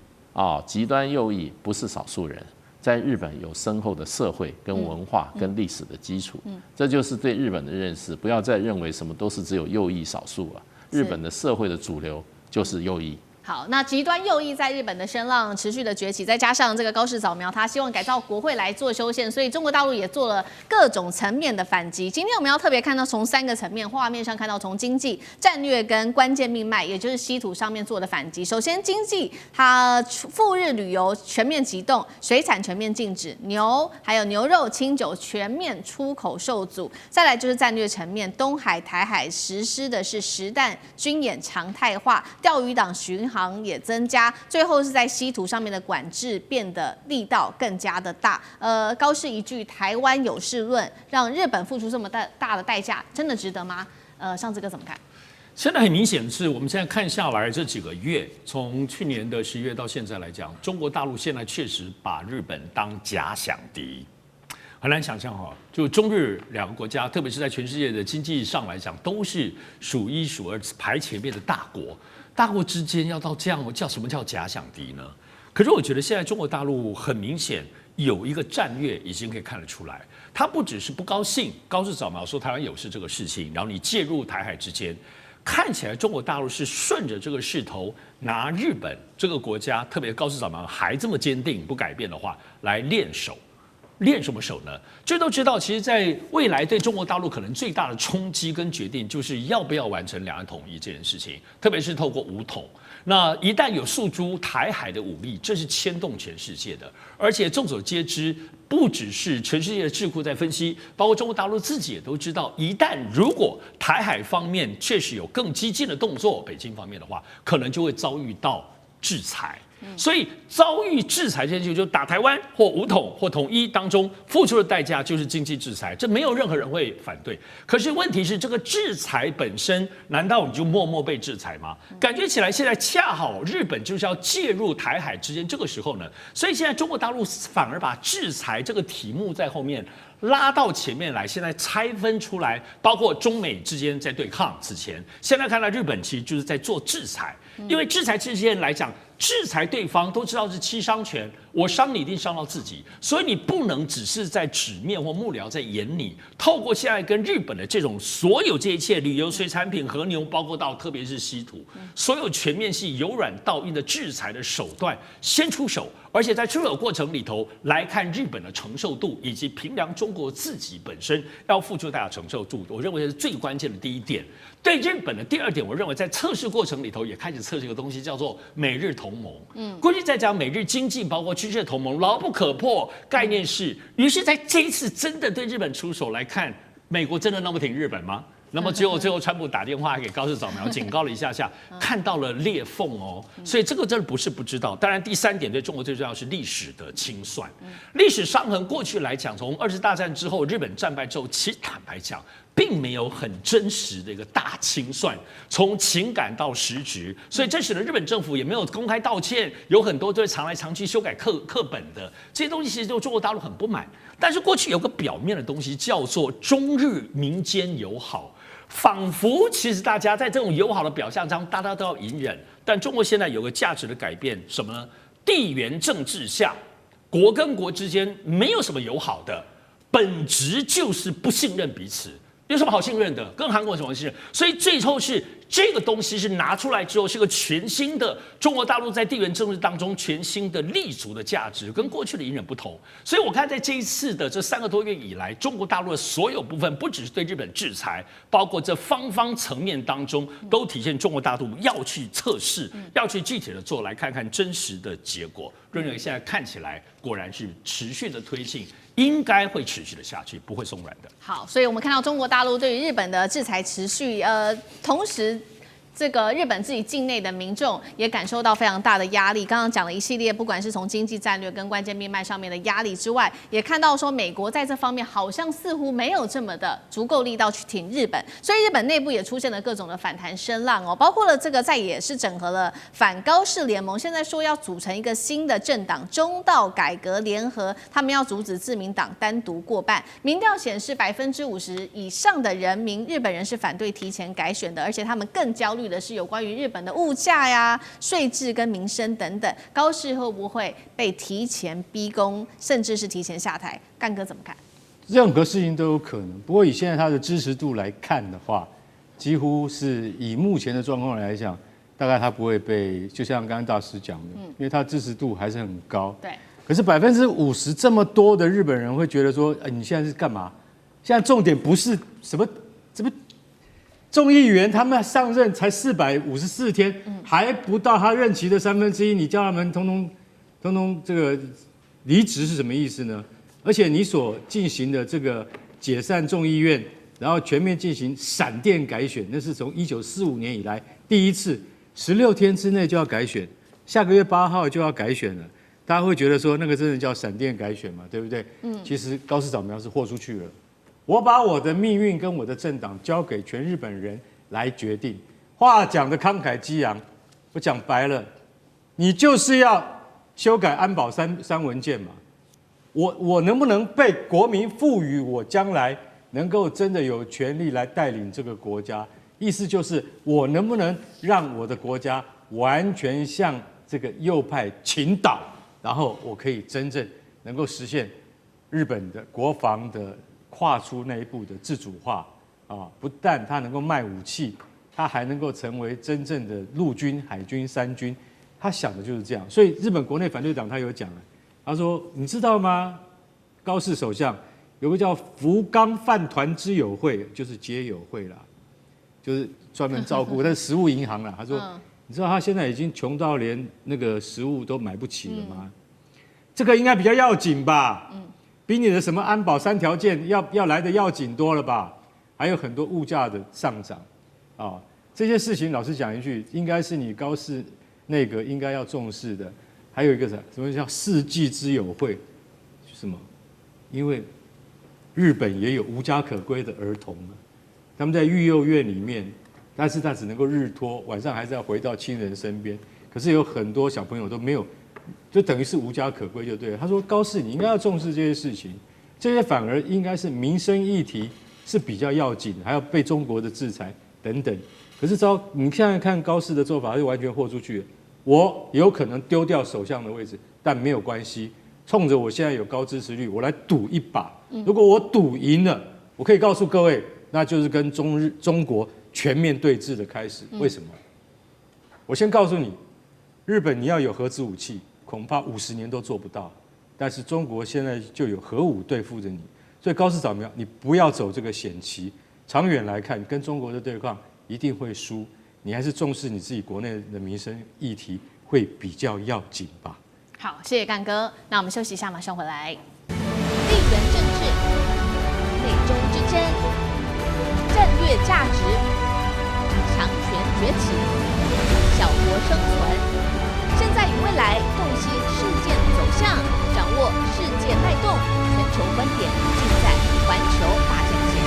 极端右翼不是少数人，在日本有深厚的社会跟文化跟历史的基础，这就是对日本的认识，不要再认为什么都是只有右翼少数了，日本的社会的主流就是右翼。好，那极端右翼在日本的声浪持续的崛起，再加上这个高市早苗，他希望改造国会来做修宪，所以中国大陆也做了各种层面的反击。今天我们要特别看到从3个层面，画面上看到从经济、战略跟关键命脉，也就是稀土上面做的反击。首先经济，它赴日旅游全面启动，水产全面禁止，还有牛肉、清酒全面出口受阻。再来就是战略层面，东海、台海实施的是实弹军演常态化，钓鱼岛巡航也增加，最后是在稀土上面的管制变得力道更加的大。高市一句台湾有事论，让日本付出这么大的代价，真的值得吗？上次哥怎么看？现在很明显是我们现在看下来这几个月，从去年的11月到现在来讲，中国大陆现在确实把日本当假想敌。很难想象就中日2个国家，特别是在全世界的经济上来讲，都是数1数2排前面的大国。大国之间要到这样什么叫假想敌呢？可是我觉得现在中国大陆很明显有一个战略已经可以看得出来，他不只是不高兴高市早苗说台湾有事这个事情，然后你介入台海之间，看起来中国大陆是顺着这个势头，拿日本这个国家，特别高市早苗还这么坚定不改变的话，来练手。练什么手呢？这都知道，其实，在未来对中国大陆可能最大的冲击跟决定，就是要不要完成两岸统一这件事情，特别是透过武统。那一旦有诉诸台海的武力，这是牵动全世界的。而且众所皆知，不只是全世界的智库在分析，包括中国大陆自己也都知道，一旦如果台海方面确实有更激进的动作，北京方面的话，可能就会遭遇到制裁。所以遭遇制裁这件事情，就打台湾或武统或统一当中付出的代价就是经济制裁，这没有任何人会反对。可是问题是，这个制裁本身，难道你就默默被制裁吗？感觉起来现在恰好日本就是要介入台海之间，这个时候呢，所以现在中国大陆反而把制裁这个题目在后面拉到前面来，现在拆分出来，包括中美之间在对抗之前，现在看到日本其实就是在做制裁，因为制裁之间来讲，制裁对方都知道是欺商权，我伤你一定伤到自己，所以你不能只是在纸面或幕僚在演你，透过现在跟日本的这种所有这一切旅游、水产品、和牛，包括到特别是稀土，所有全面性由软到硬的制裁的手段先出手。而且在出手过程里头来看日本的承受度，以及评量中国自己本身要付出大家承受度，我认为是最关键的第一点。对日本的第二点，我认为在测试过程里头也开始测试一个东西，叫做美日同盟。过去在讲美日经济包括军事同盟牢不可破概念是，于是在这一次真的对日本出手来看，美国真的那么挺日本吗？那么最后川普打电话给高市早苗，警告了一下，看到了裂缝哦，所以这个真的不是不知道。当然，第3点对中国最重要是历史的清算，历史伤痕。过去来讲，从2次大战之后，日本战败之后，其实坦白讲，并没有很真实的一个大清算，从情感到实质，所以这使得日本政府也没有公开道歉，有很多对常来常去修改课本的这些东西，其实对中国大陆很不满。但是过去有个表面的东西叫做中日民间友好。仿佛其实大家在这种友好的表象上，大家都要隐忍。但中国现在有个价值的改变，什么呢？地缘政治下，国跟国之间没有什么友好的，本质就是不信任彼此。有什么好信任的？跟韩国有什么信任？所以最后是这个东西是拿出来之后，是个全新的中国大陆在地缘政治当中全新的立足的价值，跟过去的隐忍不同。所以我看在这一次的这3个多月以来，中国大陆的所有部分，不只是对日本制裁，包括这方方层面当中，都体现中国大陆要去测试，要去具体的做，来看看真实的结果。认为现在看起来果然是持续的推进。应该会持续的下去，不会松软的。好，所以我们看到中国大陆对于日本的制裁持续，同时。这个日本自己境内的民众也感受到非常大的压力。刚刚讲了一系列，不管是从经济战略跟关键命脉上面的压力之外，也看到说美国在这方面好像似乎没有这么的足够力道去挺日本，所以日本内部也出现了各种的反弹声浪哦，包括了这个在野是整合了反高市联盟，现在说要组成一个新的政党中道改革联合，他们要阻止自民党单独过半。民调显示50%以上的日本人是反对提前改选的，而且他们更焦虑的是有关于日本的物价呀、税制跟民生等等，高市会不会被提前逼宫，甚至是提前下台？干哥怎么看？任何事情都有可能，不过以现在他的支持度来看的话，几乎是以目前的状况来讲，大概他不会被，就像刚刚大师讲的，因为他支持度还是很高。对。可是50%这么多的日本人会觉得说，你现在是干嘛？现在重点不是什么众议员他们上任才454天，还不到他任期的1/3，你叫他们通通这个离职是什么意思呢？而且你所进行的这个解散众议院，然后全面进行闪电改选，那是从1945年以来第一次，16天之内就要改选，下个月8号就要改选了。大家会觉得说那个真的叫闪电改选嘛，对不对？其实高市早苗是豁出去了。我把我的命运跟我的政党交给全日本人来决定。话讲的慷慨激昂，我讲白了，你就是要修改安保三文件嘛。我能不能被国民赋予我将来能够真的有权利来带领这个国家？意思就是我能不能让我的国家完全向这个右派倾倒，然后我可以真正能够实现日本的国防的跨出那一步的自主化啊！不但它能够卖武器，它还能够成为真正的陆军、海军、三军。他想的就是这样。所以日本国内反对党他有讲了，他说：“你知道吗？高市首相有个叫福冈饭团之友会，就是街友会啦，就是专门照顾那食物银行啦。”他说：“你知道他现在已经穷到连那个食物都买不起了吗？这个应该比较要紧吧？”比你的什么安保3条件要来的要紧多了吧？还有很多物价的上涨，这些事情老实讲一句，应该是你高市内阁应该要重视的。还有一个什么叫世纪之友会？什么？因为日本也有无家可归的儿童啊，他们在育幼院里面，但是他只能够日托，晚上还是要回到亲人身边。可是有很多小朋友都没有。就等于是无家可归就对了。他说：“高市，你应该要重视这些事情，这些反而应该是民生议题是比较要紧的，还要被中国的制裁等等。可是你现在看高市的做法，就完全豁出去了。我有可能丢掉首相的位置，但没有关系，冲着我现在有高支持率，我来赌一把。如果我赌赢了，我可以告诉各位，那就是跟中国全面对峙的开始。为什么？我先告诉你，日本你要有核子武器。”恐怕50年都做不到，但是中国现在就有核武对付着你，所以高市早苗，你不要走这个险棋。长远来看，跟中国的对抗一定会输，你还是重视你自己国内的民生议题会比较要紧吧。好，谢谢干哥。那我们休息一下，马上回来。地缘政治、美中之争、战略价值、强权崛起、小国生存。现在与未来洞悉事件走向，掌握世界脉动，全球观点尽在环球大战线。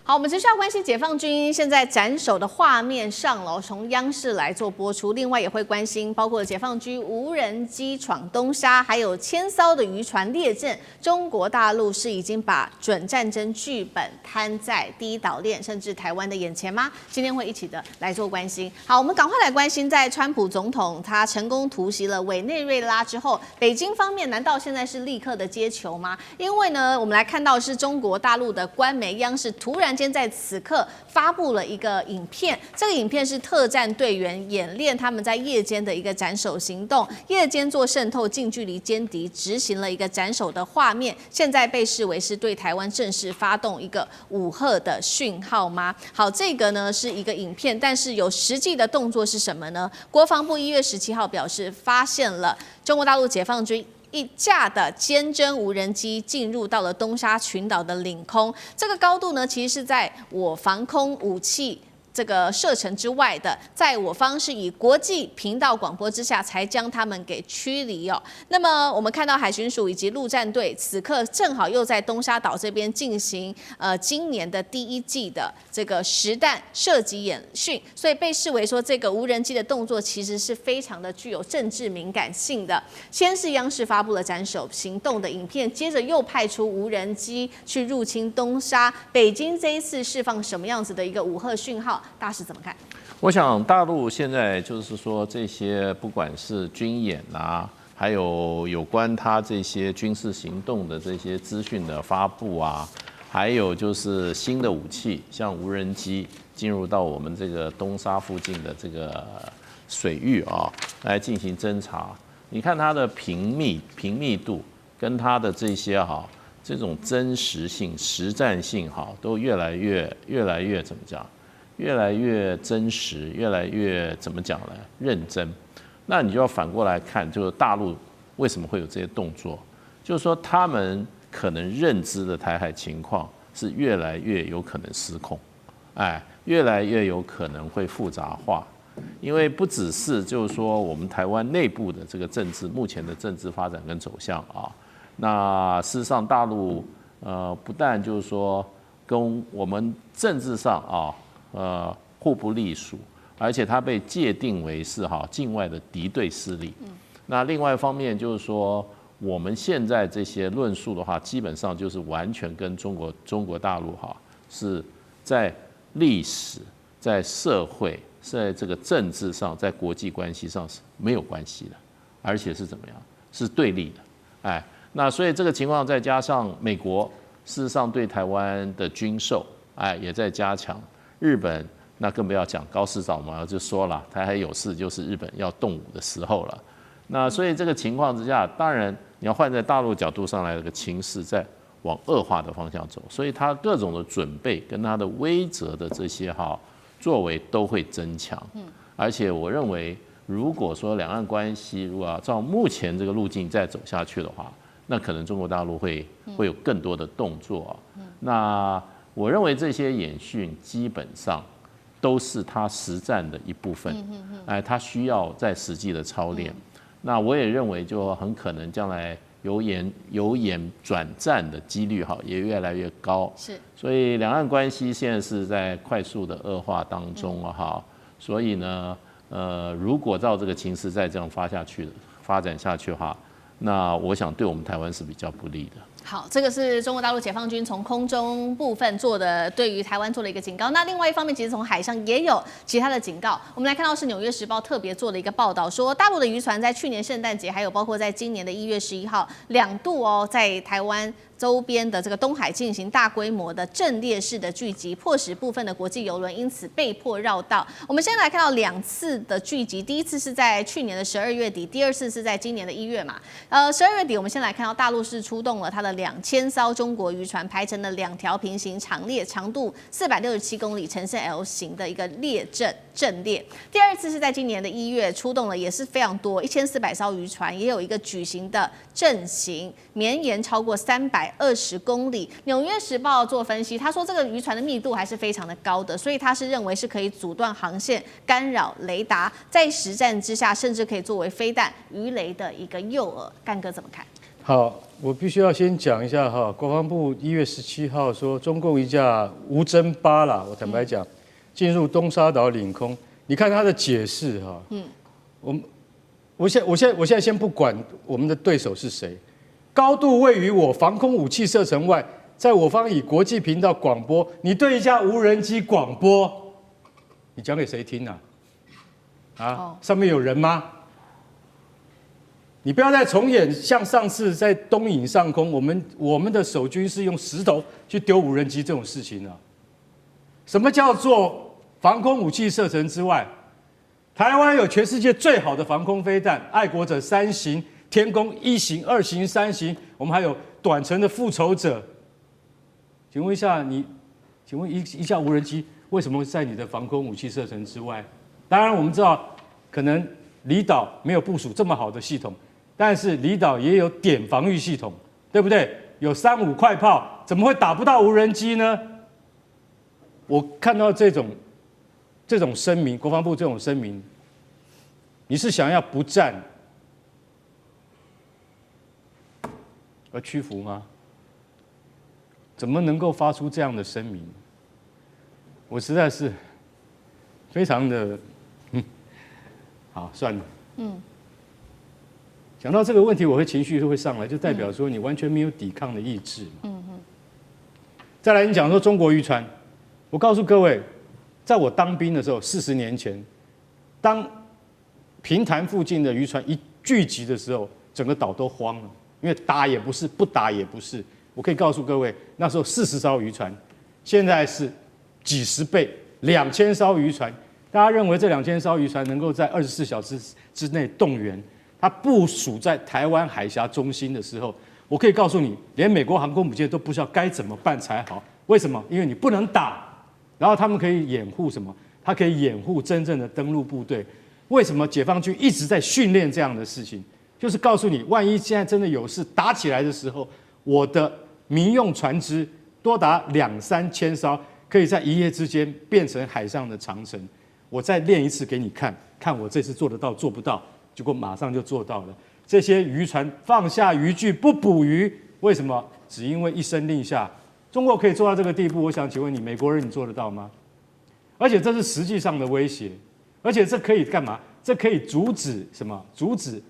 好，我们持续要关心解放军现在斩首的画面上了，从央视来做播出。另外也会关心包括解放军无人机闯东沙，还有1000艘的渔船列阵。中国大陆是已经把准战争剧本摊在第一岛链，甚至台湾的眼前吗？今天会一起的来做关心。好，我们赶快来关心，在川普总统他成功突袭了委内瑞拉之后，北京方面难道现在是立刻的接球吗？因为呢，我们来看到是中国大陆的官媒央视突然间在此刻发布了一个影片，这个影片是特战队员演练他们在夜间的一个斩首行动，夜间做渗透、近距离歼敌，执行了一个斩首的画面，现在被视为是对台湾正式发动一个武吓的讯号吗？好，这个呢是一个影片，但是有实际的动作是什么呢？国防部1月17号表示，发现了中国大陆解放军一架的歼侦无人机进入到了东沙群岛的领空，这个高度呢，其实是在我防空武器这个射程之外的，在我方是以国际频道广播之下才将他们给驱离哦。那么我们看到海巡署以及陆战队此刻正好又在东沙岛这边进行今年的第1季的这个实弹射击演训，所以被视为说这个无人机的动作其实是非常的具有政治敏感性的。先是央视发布了斩首行动的影片，接着又派出无人机去入侵东沙，北京这一次释放什么样子的一个武吓讯号？大使怎么看？我想大陆现在就是说这些不管是军演啊，还有关他这些军事行动的这些资讯的发布啊，还有就是新的武器，像无人机进入到我们这个东沙附近的这个水域啊，来进行侦查。你看它的平密度跟它的这些这种真实性、实战性都越来越怎么讲？越来越真实，越来越怎么讲呢？认真。那你就要反过来看，就是大陆为什么会有这些动作？就是说他们可能认知的台海情况是越来越有可能失控，越来越有可能会复杂化。因为不只是就是说我们台湾内部的这个政治目前的政治发展跟走向那事实上大陆不但就是说跟我们政治上互不隶属，而且它被界定为是境外的敌对势力。那另外一方面就是说，我们现在这些论述的话，基本上就是完全跟中国大陆是在历史、在社会、在这个政治上、在国际关系上是没有关系的，而且是怎么样？是对立的。那所以这个情况再加上美国事实上对台湾的军售，也在加强。日本那更不要讲，高市早嘛就说了，台海有事就是日本要动武的时候了。那所以这个情况之下，当然你要换在大陆角度上来，这个情势在往恶化的方向走，所以它各种的准备跟它的威慑的这些作为都会增强。而且我认为，如果说两岸关系如果要照目前这个路径再走下去的话，那可能中国大陆会有更多的动作。那我认为这些演训基本上都是他实战的一部分，他需要在实际的操练。那我也认为，就很可能将来由演转战的几率也越来越高。是，所以两岸关系现在是在快速的恶化当中所以呢，如果照这个情势再这样发展下去的话，那我想对我们台湾是比较不利的。好，这个是中国大陆解放军从空中部分做的，对于台湾做了一个警告。那另外一方面，其实从海上也有其他的警告。我们来看到是《纽约时报》特别做了一个报道，说大陆的渔船在去年圣诞节，还有包括在今年的1月11号2度在台湾周边的这个东海进行大规模的阵列式的聚集，迫使部分的国际邮轮因此被迫绕道。我们先来看到2次的聚集，第一次是在去年的12月底，第二次是在今年的1月嘛。12月底，我们先来看到大陆是出动了它的2000艘中国渔船，排成了2条平行长列，长度467公里，呈现 L 型的一个阵列。第二次是在今年的1月出动了，也是非常多，1400艘渔船，也有一个矩形的阵型，绵延超过320公里。纽约时报做分析，他说这个渔船的密度还是非常的高的，所以他是认为是可以阻断航线、干扰雷达，在实战之下，甚至可以作为飞弹、鱼雷的一个诱饵。干哥怎么看？好，我必须要先讲一下国防部1月17号说，中共一架无侦8啦，我坦白讲，进入东沙岛领空。你看他的解释我现在先不管我们的对手是谁，高度位于我防空武器射程外，在我方以国际频道广播，你对一架无人机广播，你讲给谁听啊？上面有人吗？你不要再重演像上次在东引上空，我们的守军是用石头去丢无人机这种事情什么叫做防空武器射程之外？台湾有全世界最好的防空飞弹，爱国者3型、天弓1型、2型、3型，我们还有短程的复仇者。请问一下一架无人机为什么在你的防空武器射程之外？当然我们知道，可能离岛没有部署这么好的系统，但是离岛也有点防御系统，对不对？有3-5快炮，怎么会打不到无人机呢？我看到这种声明，国防部这种声明，你是想要不战而屈服吗？怎么能够发出这样的声明？我实在是非常的，好，算了。讲到这个问题，我会情绪就会上来，就代表说你完全没有抵抗的意志。再来，你讲说中国渔船，我告诉各位，在我当兵的时候，40年前，当平潭附近的渔船一聚集的时候，整个岛都慌了，因为打也不是，不打也不是。我可以告诉各位，那时候40艘渔船，现在是几十倍，2000艘渔船。大家认为这2000艘渔船能够在24小时之内动员？它部署在台湾海峡中心的时候，我可以告诉你，连美国航空母舰都不知道该怎么办才好。为什么？因为你不能打，然后他们可以掩护什么？它可以掩护真正的登陆部队。为什么解放军一直在训练这样的事情？就是告诉你，万一现在真的有事打起来的时候，我的民用船只多达2-3千艘，可以在一夜之间变成海上的长城。我再练一次给你看，看我这次做得到做不到。结果马上就做到了。这些渔船放下渔具不捕鱼，为什么？只因为一声令下。中国可以做到这个地步，我想请问你，美国人你做得到吗？而且这是实际上的威胁，而且这可以干嘛？这可以阻止什么？阻止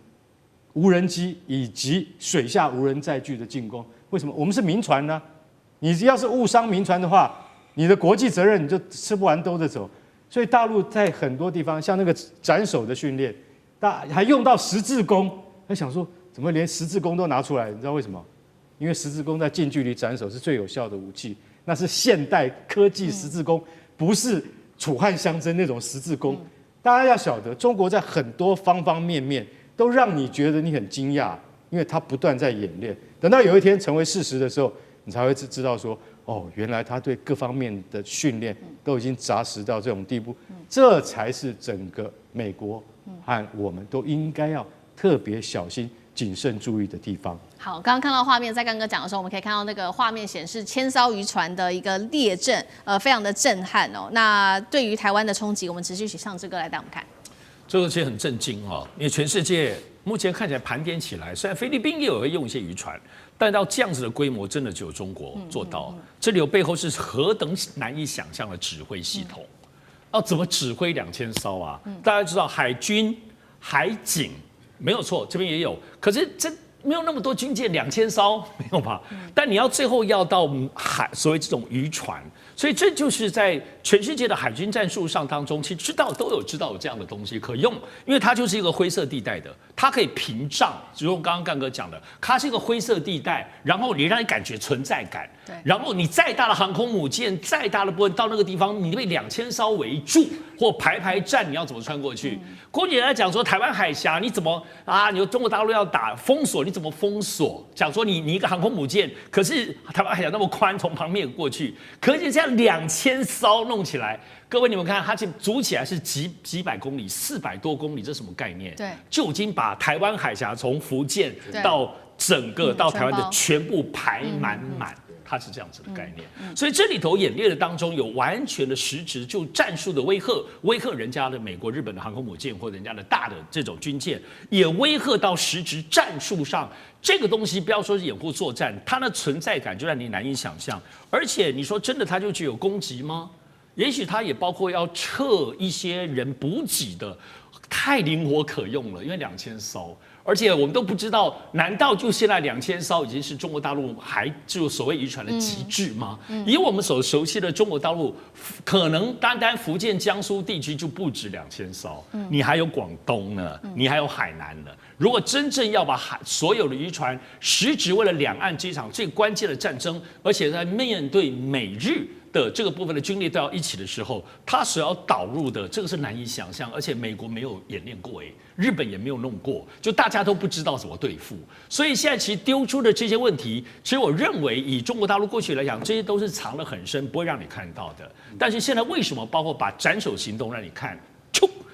无人机以及水下无人载具的进攻。为什么？我们是民船呢？你要是误伤民船的话，你的国际责任你就吃不完兜着走。所以大陆在很多地方，像那个斩首的训练，还用到十字弓。他想说，怎么连十字弓都拿出来？你知道为什么？因为十字弓在近距离斩首是最有效的武器，那是现代科技十字弓，不是楚汉相争那种十字弓。大家要晓得，中国在很多方方面面都让你觉得你很惊讶，因为他不断在演练。等到有一天成为事实的时候，你才会知道说，哦，原来他对各方面的训练都已经扎实到这种地步，这才是整个美国和我们都应该要特别小心、谨慎注意的地方。好，刚刚看到画面，在刚刚讲的时候，我们可以看到那个画面显示1000艘渔船的一个列阵，非常的震撼哦。那对于台湾的冲击，我们持续请上志哥来带我们看。这个其实很震惊哦，因为全世界目前看起来盘点起来，虽然菲律宾也有会用一些渔船，但到这样子的规模，真的只有中国做到。这里有背后是何等难以想象的指挥系统，要怎么指挥2000艘啊？大家知道海军、海警没有错，这边也有，可是这没有那么多军舰2000艘，没有吧？但你要最后要到海，所谓这种渔船。所以这就是在全世界的海军战术上当中，其实都有知道有这样的东西可用，因为它就是一个灰色地带的，它可以屏障，就如刚刚干哥讲的，它是一个灰色地带，然后你让你感觉存在感，然后你再大的航空母舰，再大的部分到那个地方，你被2000艘围住或排站，你要怎么穿过去？郭姐来讲说，台湾海峡你怎么啊？你说中国大陆要打封锁，你怎么封锁？讲说你一个航空母舰，可是台湾海峡那么宽，从旁边过去，可是这样2000艘弄起来，各位你们看，它组起来是几百公里，400多公里，这什么概念？对，就已经把台湾海峡从福建到整个到台湾的全部排满。它是这样子的概念，所以这里头演练的当中有完全的实质，就战术的威吓人家的美国、日本的航空母舰或人家的大的这种军舰，也威吓到实质战术上。这个东西不要说是掩护作战，它的存在感就让你难以想象。而且你说真的，它就具有攻击吗？也许它也包括要撤一些人补给的，太灵活可用了，因为2000艘。而且我们都不知道，难道就现在2000艘已经是中国大陆就所谓渔船的极致吗？以我们所熟悉的中国大陆，可能单福建、江苏地区就不止2000艘，你还有广东呢，你还有海南呢。如果真正要把所有的渔船实质为了两岸这场最关键的战争，而且在面对美日的这个部分的军力都要一起的时候，他所要导入的这个是难以想象，而且美国没有演练过，日本也没有弄过，就大家都不知道怎么对付。所以现在其实丢出的这些问题，其实我认为以中国大陆过去来讲，这些都是藏得很深，不会让你看到的。但是现在为什么包括把斩首行动让你看，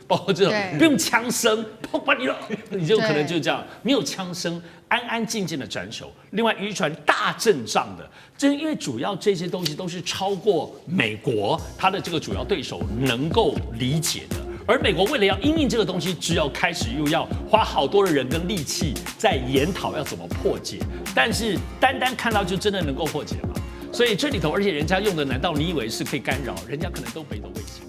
包括这种不用枪声，把你就可能就这样没有枪声，安安静静的斩首。另外渔船大阵仗的，这因为主要这些东西都是超过美国它的这个主要对手能够理解的。而美国为了要因应这个东西，只要开始又要花好多的人跟力气在研讨要怎么破解，但是单单看到就真的能够破解吗？所以这里头，而且人家用的难道你以为是可以干扰？人家可能都北斗卫星。